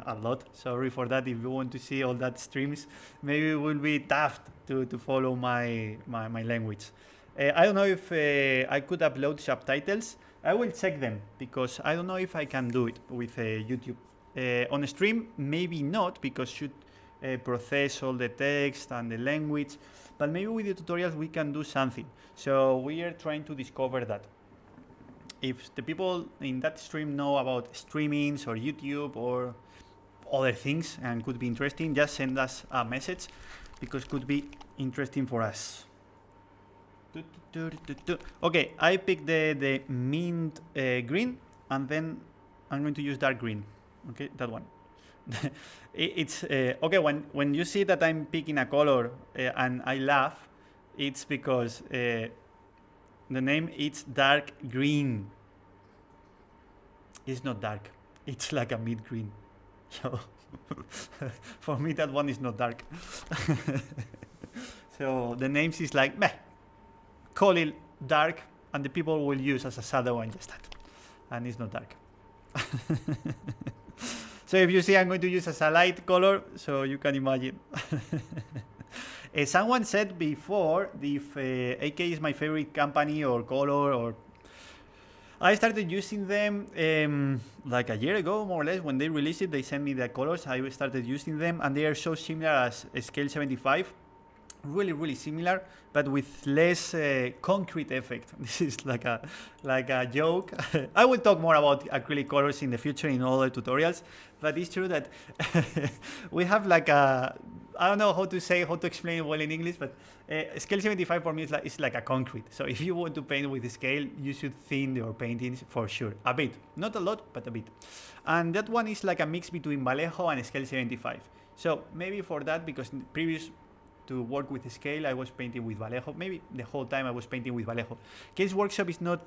a lot. Sorry for that. If you want to see all that streams, maybe it will be tough to follow my language. I don't know if I could upload subtitles. I will check them, because I don't know if I can do it with YouTube. On a stream, maybe not, because should process all the text and the language. But maybe with the tutorials we can do something. So we are trying to discover that. If the people in that stream know about streamings or YouTube or other things and could be interesting, just send us a message, because it could be interesting for us. Okay, I picked the mint green, and then I'm going to use dark green. Okay, that one. It's okay, when you see that I'm picking a color and I laugh, it's because the name is dark green. It's not dark. It's like a mid green. So for me, that one is not dark. So the names is like, meh, call it dark, and the people will use as a shadow and just that. And it's not dark. So if you see, I'm going to use as a light color, so you can imagine. Someone said before if AK is my favorite company or color, or I started using them like a year ago, more or less. When they released it, they sent me the colors. I started using them, and they are so similar as Scale 75. Really similar, but with less concrete effect. This is like a joke. I will talk more about acrylic colors in the future in other tutorials, but it's true that we have like a, I don't know how to explain it well in English, but scale 75 for me is like a concrete. So if you want to paint with the scale, you should thin your paintings for sure, a bit, not a lot, but a bit. And that one is like a mix between Vallejo and scale 75. So maybe for that, because previous to work with the scale, I was painting with Vallejo. Maybe the whole time I was painting with Vallejo. Case Workshop is not,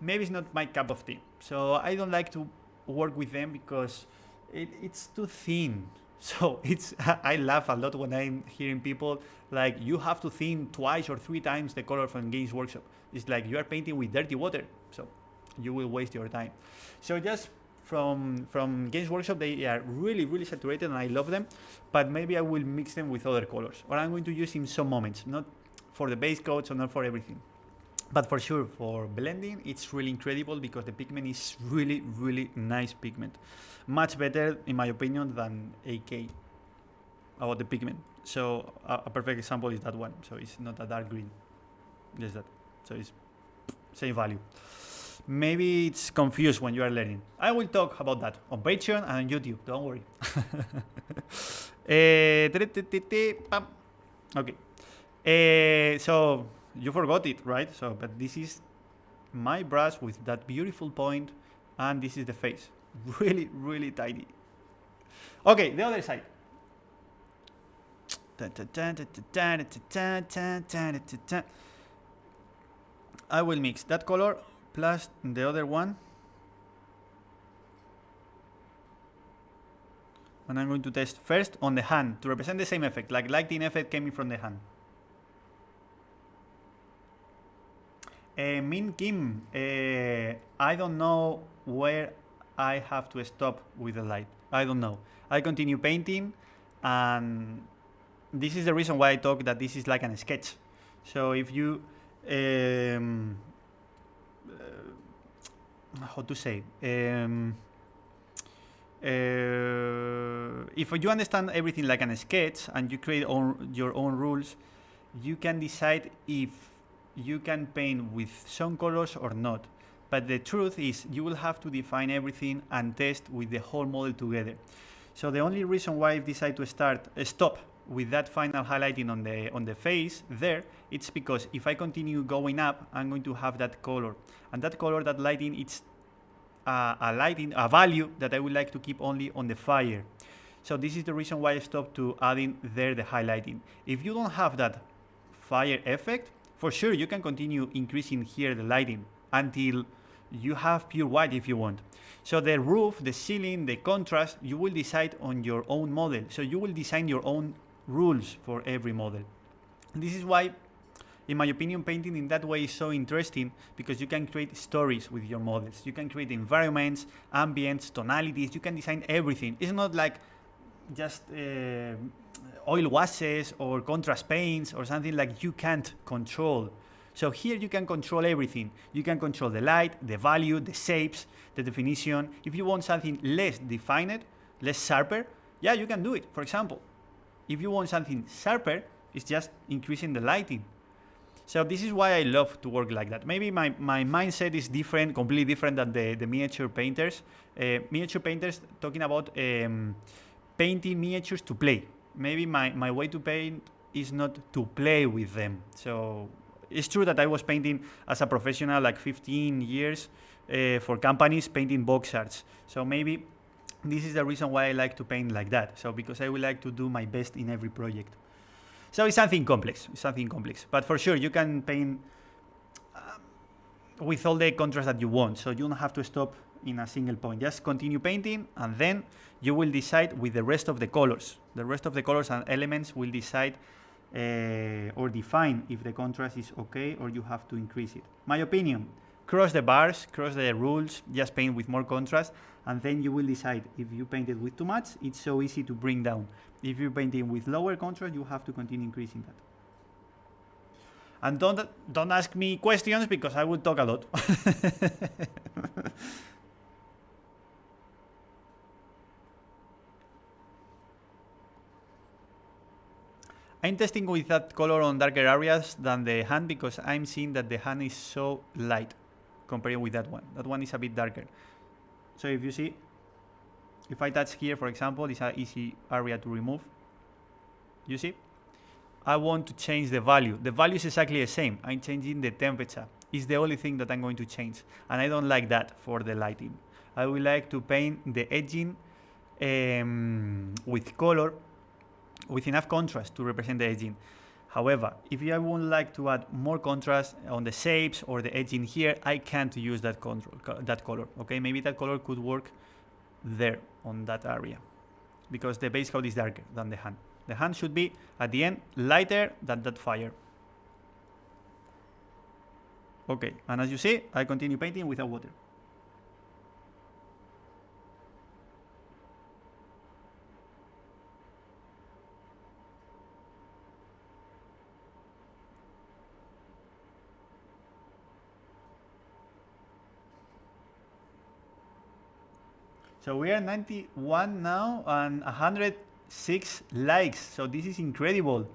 maybe it's not my cup of tea. So I don't like to work with them because it's too thin. So I laugh a lot when I'm hearing people like, you have to thin twice or 3 times the color from Games Workshop. It's like you are painting with dirty water, so you will waste your time. So just from Games Workshop, they are really saturated and I love them, but maybe I will mix them with other colors, or I'm going to use in some moments, not for the base coats or not for everything. But for sure, for blending, it's really incredible because the pigment is really nice pigment. Much better, in my opinion, than AK about the pigment. So a perfect example is that one. So it's not a dark green, just that. So it's same value. Maybe it's confused when you are learning. I will talk about that on Patreon and on YouTube, don't worry. Okay. So you forgot it, right? So, but this is my brush with that beautiful point, and this is the face. Really tiny. Okay, the other side. I will mix that color plus the other one, and I'm going to test first on the hand to represent the same effect, like lighting effect coming from the hand. Min Kim, I don't know where I have to stop with the light. I don't know. I continue painting, and this is the reason why I talk that this is like a sketch. So if you how to say, if you understand everything like a sketch and you create your own rules, you can decide if you can paint with some colors or not. But the truth is you will have to define everything and test with the whole model together. So the only reason why I've decided to stop with that final highlighting on the face there, it's because if I continue going up, I'm going to have that color, and that color, that lighting, it's a value that I would like to keep only on the fire. So this is the reason why I stopped to adding there the highlighting. If you don't have that fire effect, for sure you can continue increasing here the lighting until you have pure white if you want. So the roof, the ceiling, the contrast, you will decide on your own model. So you will design your own rules for every model. This is why, in my opinion, painting in that way is so interesting, because you can create stories with your models. You can create environments, ambience, tonalities. You can design everything. It's not like just oil washes or contrast paints or something like you can't control. So here you can control everything. You can control the light, the value, the shapes, the definition. If you want something less defined, less sharper, yeah, you can do it. For example, if you want something sharper, it's just increasing the lighting. So this is why I love to work like that. Maybe my mindset is different, completely different than the miniature painters. Miniature painters talking about painting miniatures to play. Maybe my way to paint is not to play with them. So it's true that I was painting as a professional like 15 years for companies painting box arts. So maybe this is the reason why I like to paint like that. So because I would like to do my best in every project. So it's something complex. It's something complex. But for sure you can paint with all the contrast that you want. So you don't have to stop in a single point. Just continue painting, and then you will decide with the rest of the colors. The rest of the colors and elements will decide or define if the contrast is okay or you have to increase it. My opinion, cross the bars, cross the rules, just paint with more contrast, and then you will decide if you painted with too much. It's so easy to bring down. If you paint it with lower contrast, you have to continue increasing that. And don't ask me questions because I will talk a lot. I'm testing with that color on darker areas than the hand because I'm seeing that the hand is so light compared with that one. That one is a bit darker. So if you see, if I touch here, for example, it's an easy area to remove. You see? I want to change the value. The value is exactly the same. I'm changing the temperature. It's the only thing that I'm going to change. And I don't like that for the lighting. I would like to paint the edging with color, with enough contrast to represent the edging. However, if I would like to add more contrast on the shapes or the edging here, I can't use that color. Okay, maybe that color could work there on that area because the base coat is darker than the hand. The hand should be, at the end, lighter than that fire. Okay, and as you see, I continue painting without water. So we are 91 now and 106 likes. So this is incredible.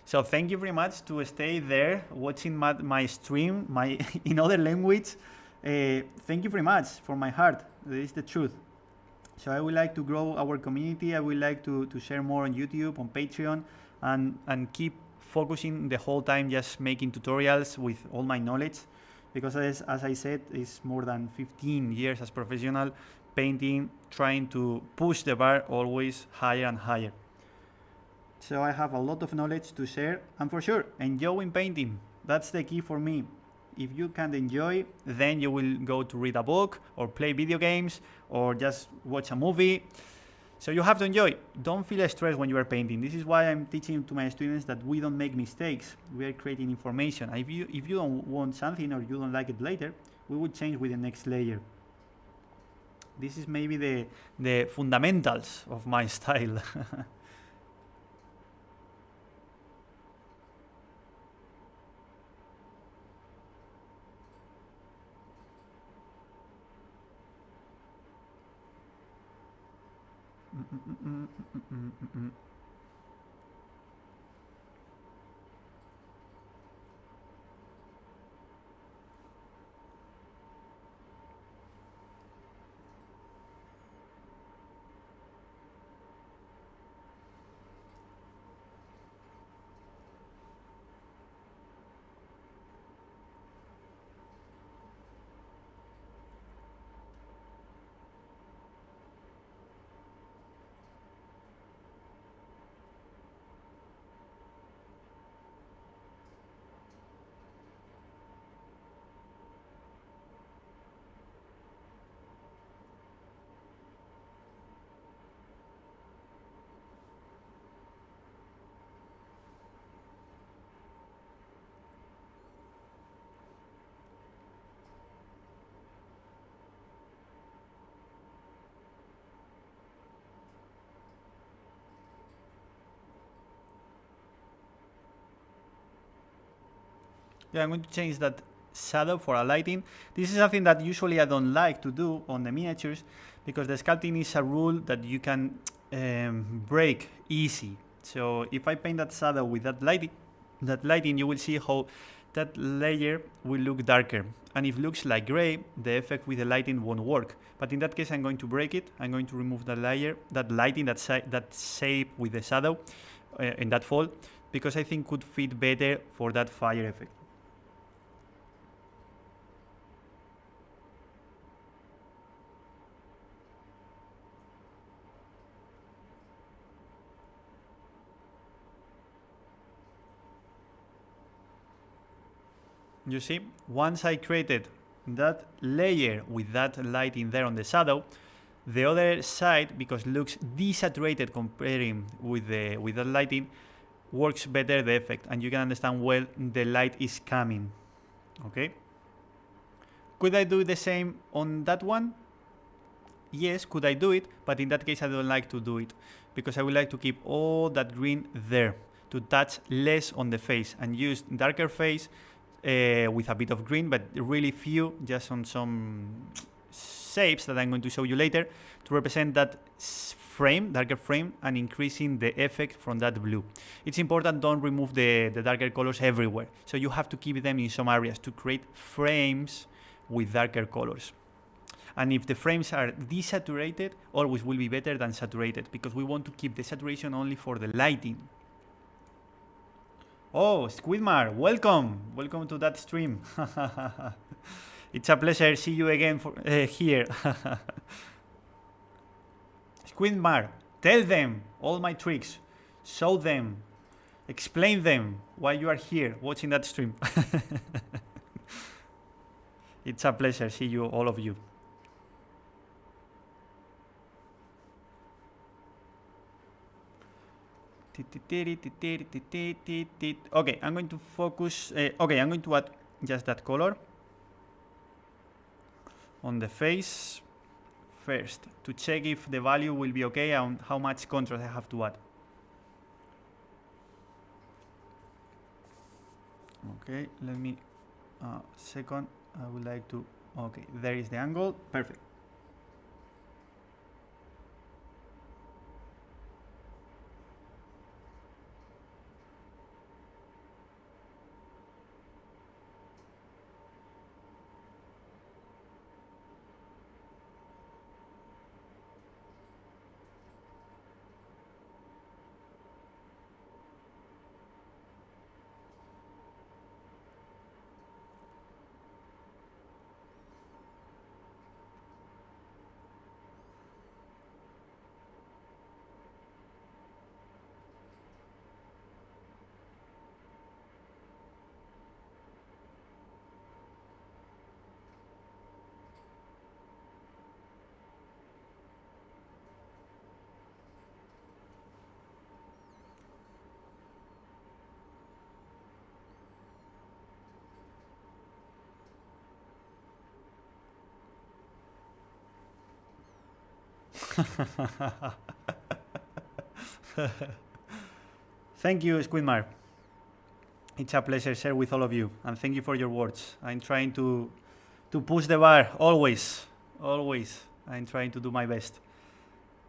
So thank you very much to stay there watching my stream, in other language. Thank you very much for my heart. That is the truth. So I would like to grow our community. I would like to share more on YouTube, on Patreon, and keep focusing the whole time just making tutorials with all my knowledge. Because as I said, it's more than 15 years as professional painting, trying to push the bar always higher and higher. So I have a lot of knowledge to share, and for sure, enjoying painting. That's the key for me. If you can't enjoy, then you will go to read a book or play video games or just watch a movie. So you have to enjoy. Don't feel stressed when you are painting. This is why I'm teaching to my students that we don't make mistakes. We are creating information. If you don't want something or you don't like it later, we will change with the next layer. This is maybe the fundamentals of my style. Yeah, I'm going to change that shadow for a lighting. This is something that usually I don't like to do on the miniatures because the sculpting is a rule that you can break easy. So if I paint that shadow with that lighting, you will see how that layer will look darker. And if it looks like gray, the effect with the lighting won't work. But in that case, I'm going to break it. I'm going to remove that layer, that lighting, that shape with the shadow in that fold, because I think could fit better for that fire effect. You see, once I created that layer with that light in there on the shadow, the other side, because it looks desaturated comparing with that lighting, works better the effect, and you can understand well the light is coming. Okay. Could I do the same on that one? Yes, could I do it? But in that case, I don't like to do it because I would like to keep all that green there to touch less on the face and use darker face with a bit of green, but really few, just on some shapes that I'm going to show you later to represent that frame, darker frame, and increasing the effect from that blue. It's important, don't remove the darker colors everywhere. So you have to keep them in some areas to create frames with darker colors. And if the frames are desaturated, always will be better than saturated because we want to keep the saturation only for the lighting. Oh, Squidmar, welcome! Welcome to that stream. It's a pleasure see you again here. Squidmar, tell them all my tricks. Show them. Explain them why you are here watching that stream. It's a pleasure see you, all of you. Okay, I'm going to focus. Okay, I'm going to add just that color on the face first to check if the value will be okay and how much contrast I have to add. Okay, let me second. I would like to. Okay, there is the angle. Perfect. Thank you, Squidmar. It's a pleasure share with all of you, and thank you for your words. I'm trying to push the bar always. I'm trying to do my best.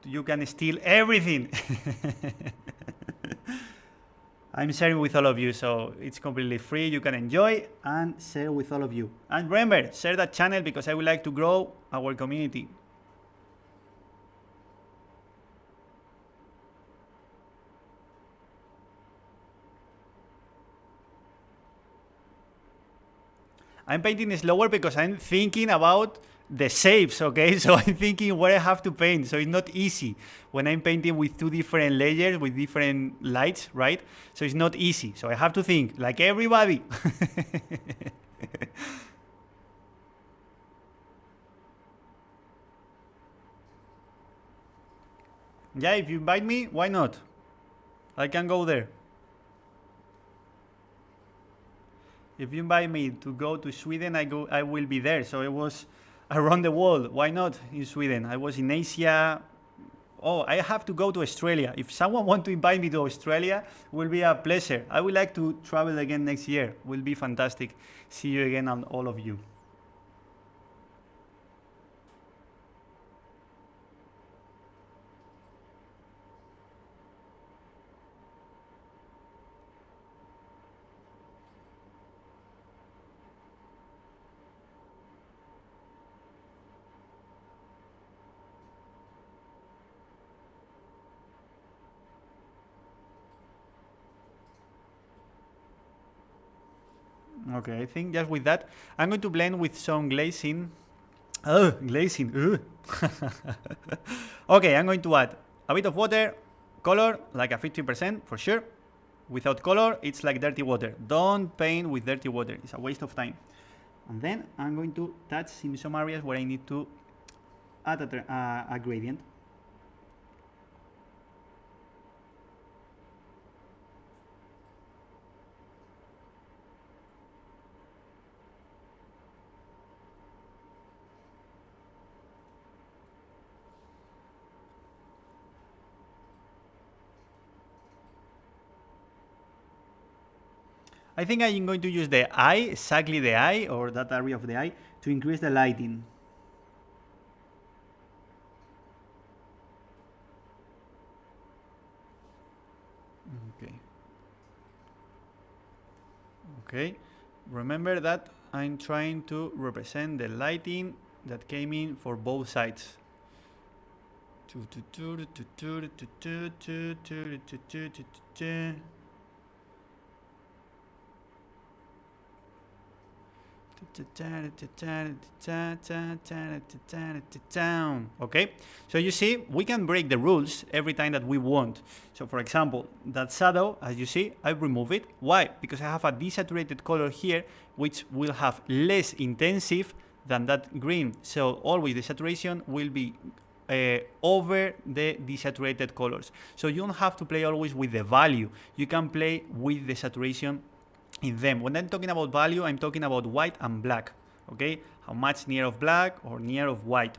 You can steal everything. I'm sharing with all of you, so it's completely free. You can enjoy and share with all of you. And remember, share that channel because I would like to grow our community. I'm painting slower because I'm thinking about the shapes, okay? So I'm thinking where I have to paint. So it's not easy when I'm painting with two different layers, with different lights, right? So it's not easy. So I have to think like everybody. Yeah, if you invite me, why not? I can go there. If you invite me to go to Sweden, I will be there. So it was around the world. Why not in Sweden? I was in Asia. Oh, I have to go to Australia. If someone wants to invite me to Australia, it will be a pleasure. I would like to travel again next year. It will be fantastic. See you again on all of you. Okay, I think just with that, I'm going to blend with some glazing. Oh, glazing. Okay, I'm going to add a bit of water, color, like a 50% for sure. Without color, it's like dirty water. Don't paint with dirty water. It's a waste of time. And then I'm going to touch in some areas where I need to add a gradient. I think I'm going to use the eye, exactly the eye, or that area of the eye, to increase the lighting. Okay. Okay. Remember that I'm trying to represent the lighting that came in for both sides. Okay, so you see, we can break the rules every time that we want. So for example, that shadow, as you see, I remove it. Why? Because I have a desaturated color here, which will have less intensive than that green. So always the saturation will be over the desaturated colors. So you don't have to play always with the value. You can play with the saturation in them. When I'm talking about value, I'm talking about white and black. Okay, how much near of black or near of white.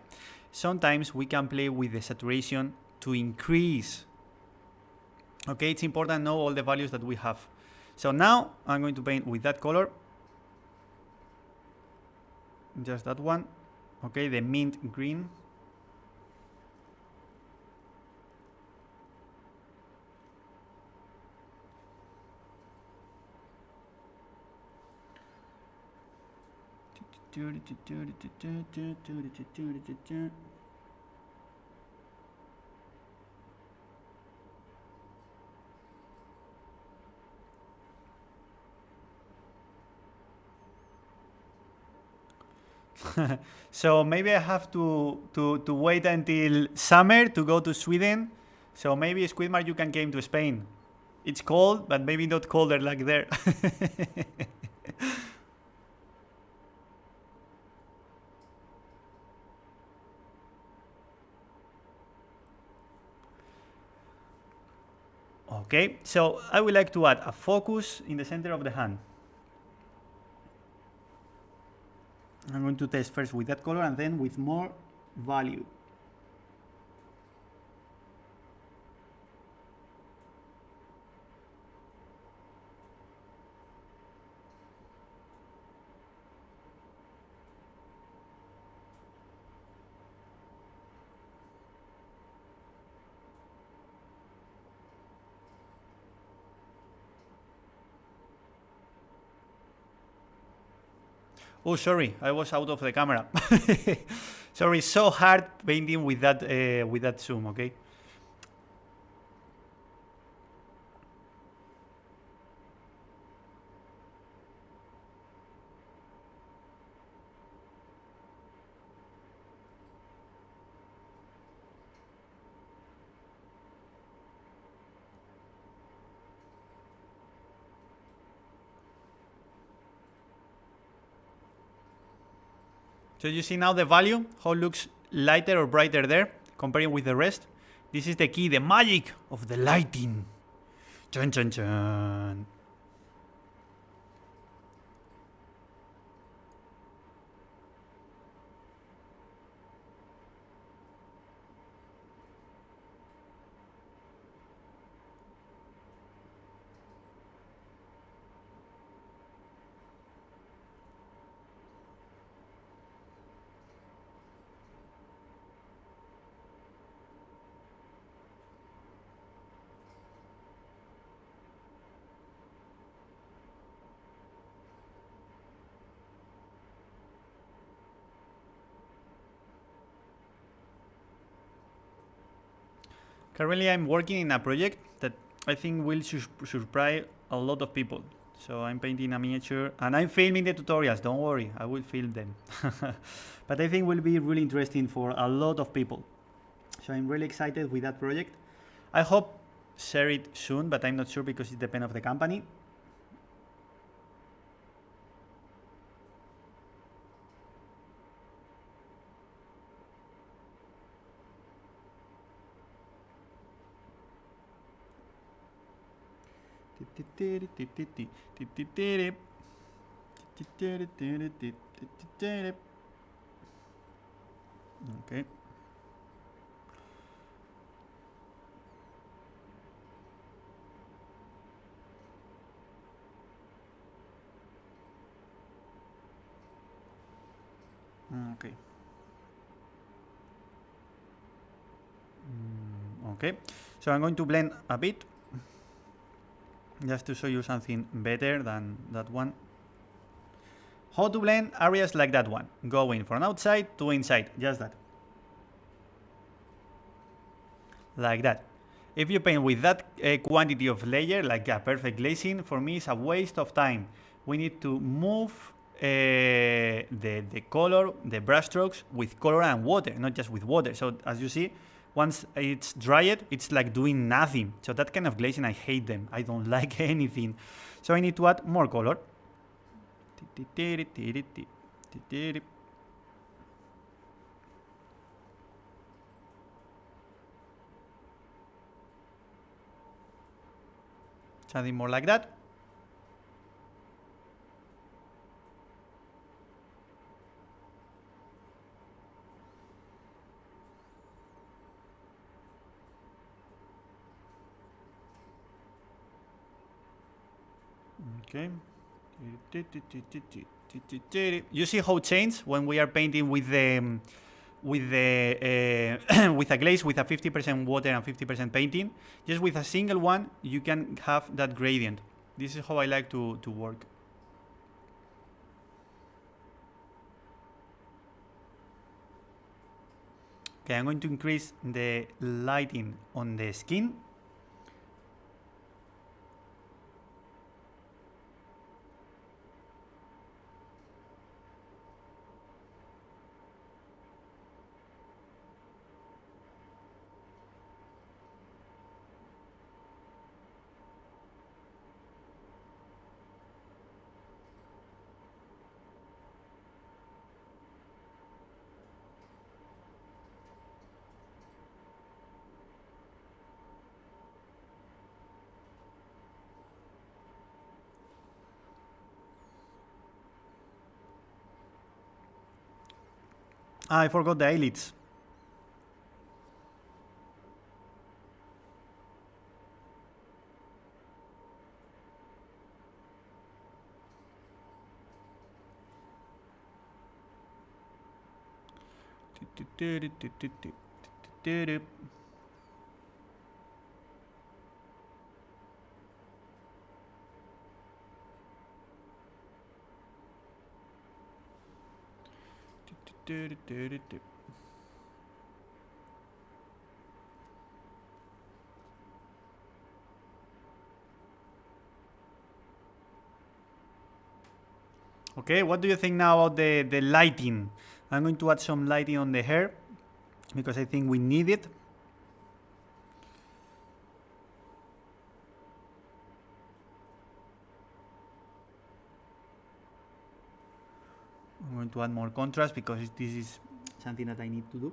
Sometimes we can play with the saturation to increase. Okay, it's important to know all the values that we have. So now I'm going to paint with that color, just that one. Okay, the mint green. So maybe I have to wait until summer to go to Sweden. So maybe Squidmar, you can come to Spain. It's cold, but maybe not colder like there. Okay, so I would like to add a focus in the center of the hand. I'm going to test first with that color and then with more value. Oh, sorry, I was out of the camera. Sorry, it's so hard painting with that zoom. Okay. So you see now the value, how it looks lighter or brighter there, comparing with the rest. This is the key, the magic of the lighting. Chun chun chun. Currently, I'm working in a project that I think will surprise a lot of people. So I'm painting a miniature and I'm filming the tutorials. Don't worry, I will film them. But I think will be really interesting for a lot of people. So I'm really excited with that project. I hope share it soon, but I'm not sure because it depends on the company. Okay. Okay. Okay, so I'm going to blend a bit just to show you something better than that one. How to blend areas like that one, going from outside to inside, just that. Like that. If you paint with that quantity of layer, like a perfect glazing, for me it's a waste of time. We need to move the color, the brush strokes with color and water, not just with water. So as you see, once it's dried, it's like doing nothing. So that kind of glazing, I hate them. I don't like anything. So I need to add more color. Something more like that. Okay. You see how it changes when we are painting with the with a glaze with a 50% water and 50% painting. Just with a single one, you can have that gradient. This is how I like to work. Okay, I'm going to increase the lighting on the skin. I forgot the eyelids. Okay, what do you think now about the lighting? I'm going to add some lighting on the hair because I think we need it. I'm going to add more contrast because this is something that I need to do.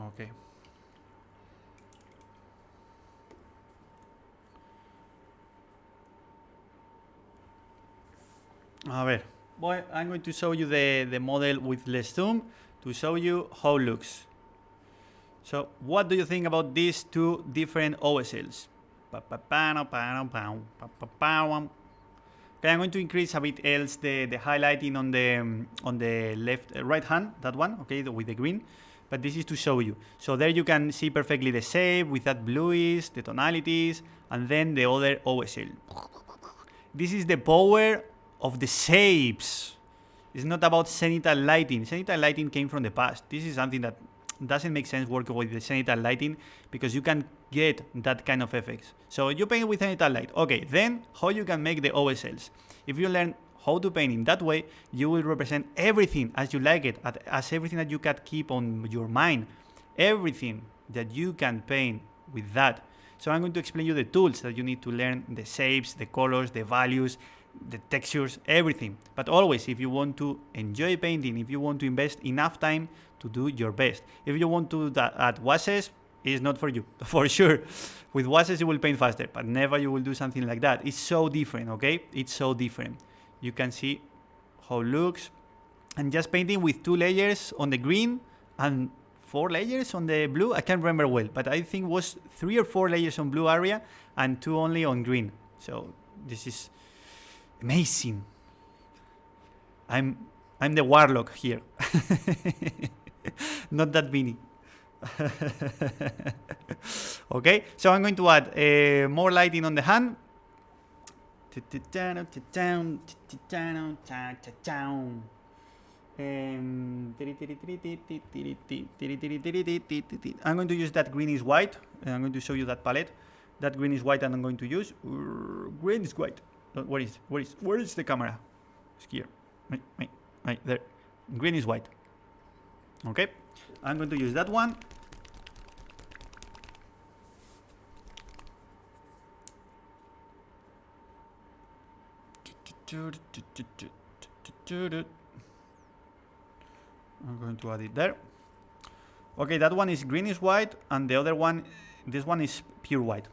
Okay. A ver, I'm going to show you the model with less zoom to show you how it looks. So what do you think about these two different OSLs? Okay, I'm going to increase a bit else the highlighting on the left right hand, that one, okay, with the green. But this is to show you. So there you can see perfectly the shape with that bluish, the tonalities, and then the other OSL. This is the power of the shapes. It's not about zenithal lighting. Zenithal lighting came from the past. This is something that doesn't make sense working with the zenithal lighting because you can get that kind of effects. So you paint with zenithal light. Okay, then how you can make the OSLs? If you learn how to paint in that way, you will represent everything as you like it, as everything that you can keep on your mind, everything that you can paint with that. So I'm going to explain you the tools that you need to learn, the shapes, the colors, the values, the textures, everything. But always, if you want to enjoy painting, if you want to invest enough time to do your best, if you want to add washes, is not for you, for sure. With washes you will paint faster, but never you will do something like that. It's so different, okay? It's so different. You can see how it looks. And just painting with 2 layers on the green and 4 layers on the blue. I can't remember well, but I think it was 3 or 4 layers on blue area and 2 only on green. So this is amazing. I'm the warlock here. Not that mini. Okay, so I'm going to add more lighting on the hand. I'm going to use that green is white. I'm going to show you that palette. That green is white, and I'm going to use green is white. Where is the camera? It's here. Right there. Green is white. Okay, I'm going to use that one. I'm going to add it there. Okay, that one is green is white, and the other one, this one is pure white.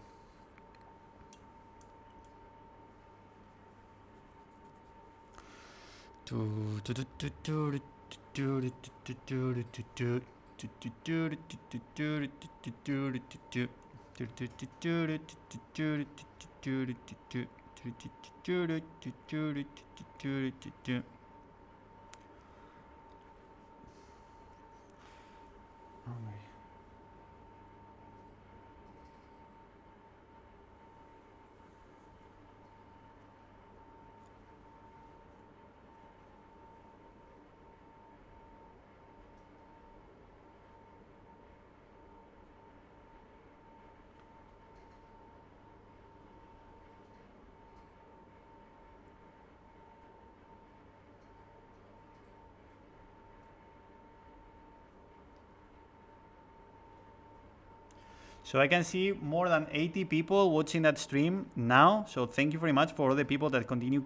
So I can see more than 80 people watching that stream now. So thank you very much for all the people that continue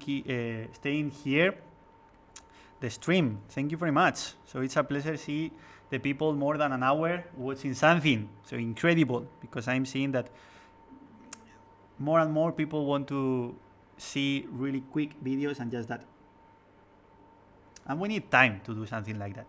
staying here. The stream, thank you very much. So it's a pleasure to see the people more than an hour watching something. So incredible, because I'm seeing that more and more people want to see really quick videos and just that. And we need time to do something like that.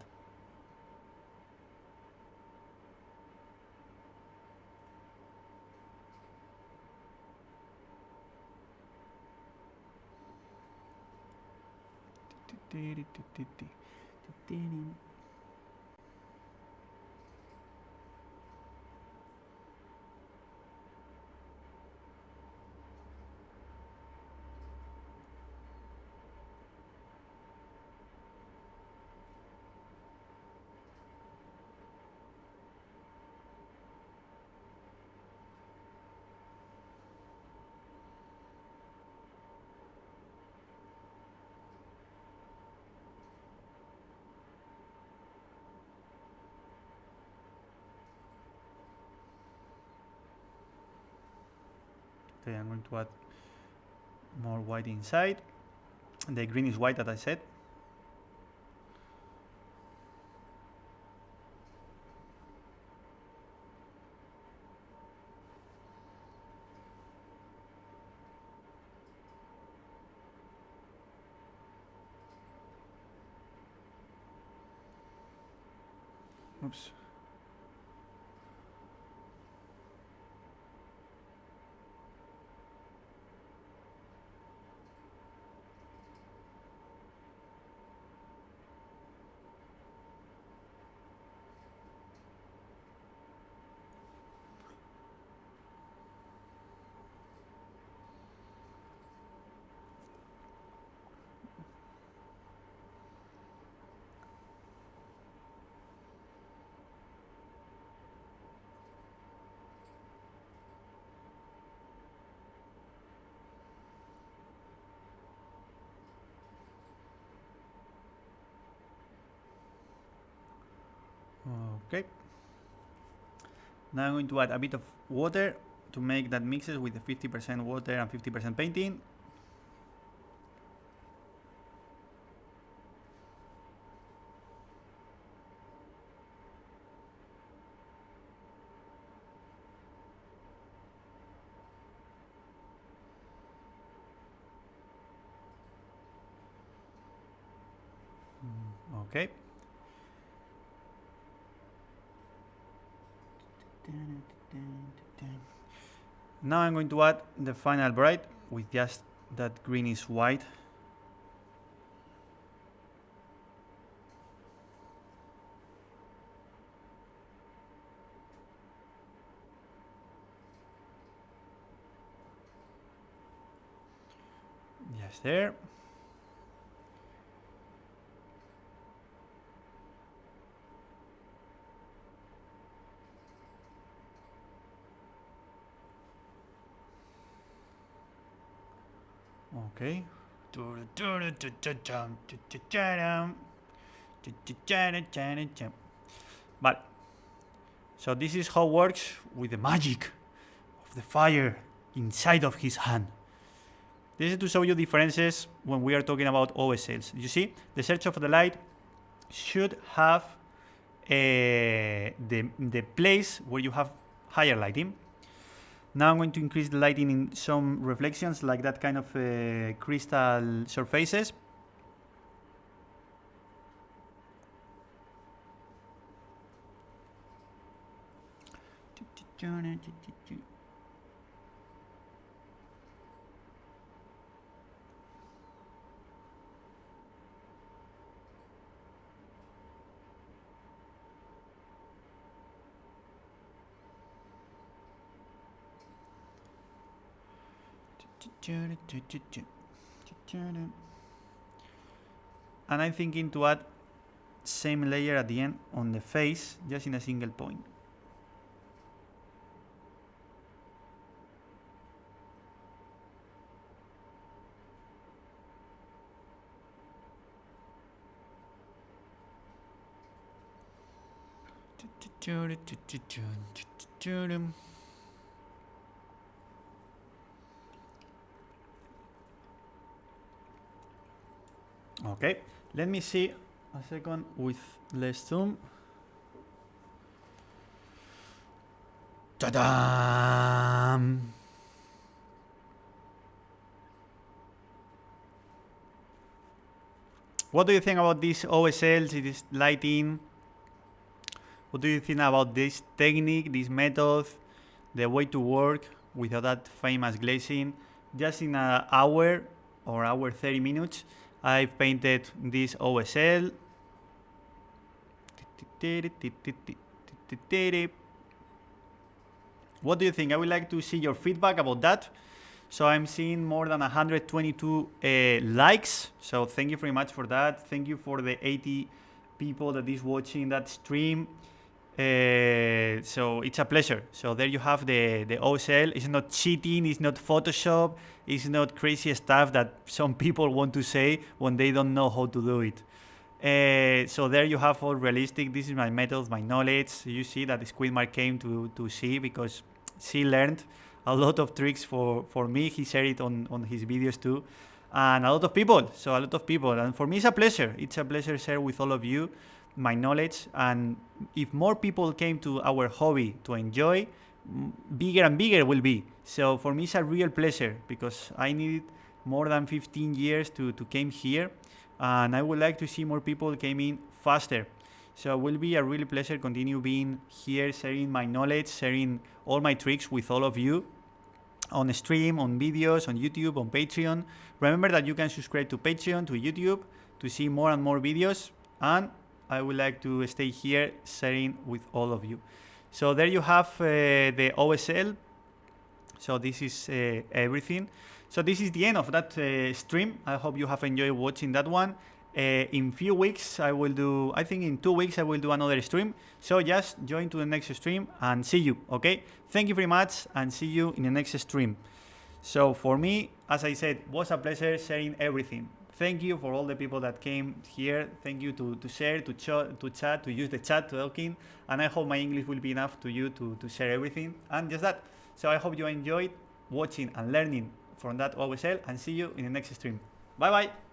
Okay, I'm going to add more white inside. The green is white, as I said. Oops. Okay. Now I'm going to add a bit of water to make that mixes with the 50% water and 50% painting. Okay. Now I'm going to add the final bright with just that greenish white. Just there. Okay. But so this is how it works with the magic of the fire inside of his hand. This is to show you differences when we are talking about OSLs. You see, the search of the light should have the place where you have higher lighting. Now I'm going to increase the lighting in some reflections, like that kind of crystal surfaces. And I'm thinking to add same layer at the end on the face, just in a single point. Okay, let me see a second with less zoom. Ta-da! What do you think about these OSLs, this lighting? What do you think about this technique, this method, the way to work without that famous glazing? Just in an hour or hour 30 minutes, I've painted this OSL. What do you think? I would like to see your feedback about that. So I'm seeing more than 122 likes. So thank you very much for that. Thank you for the 80 people that is watching that stream. So it's a pleasure. So there you have the OSL. It's not cheating, it's not Photoshop, it's not crazy stuff that some people want to say when they don't know how to do it. So there you have all realistic. This is my method, my knowledge. You see that Squidmark came to see because she learned a lot of tricks for me. He shared it on his videos too. And a lot of people, so a lot of people. And for me, it's a pleasure. It's a pleasure to share with all of you my knowledge. And if more people came to our hobby to enjoy, bigger and bigger will be. So for me, it's a real pleasure because I needed more than 15 years to came here. And I would like to see more people came in faster. So it will be a really pleasure continue being here, sharing my knowledge, sharing all my tricks with all of you on stream, on videos, on YouTube, on Patreon. Remember that you can subscribe to Patreon, to YouTube, to see more and more videos. And I would like to stay here sharing with all of you. So there you have the OSL. So this is everything. So this is the end of that stream. I hope you have enjoyed watching that one. In few weeks, I think in 2 weeks, I will do another stream. So just join to the next stream and see you, okay? Thank you very much and see you in the next stream. So for me, as I said, was a pleasure sharing everything. Thank you for all the people that came here. Thank you to share, to chat, to use the chat, to talking. And I hope my English will be enough to you to share everything. And just that. So I hope you enjoyed watching and learning from that OSL and see you in the next stream. Bye bye.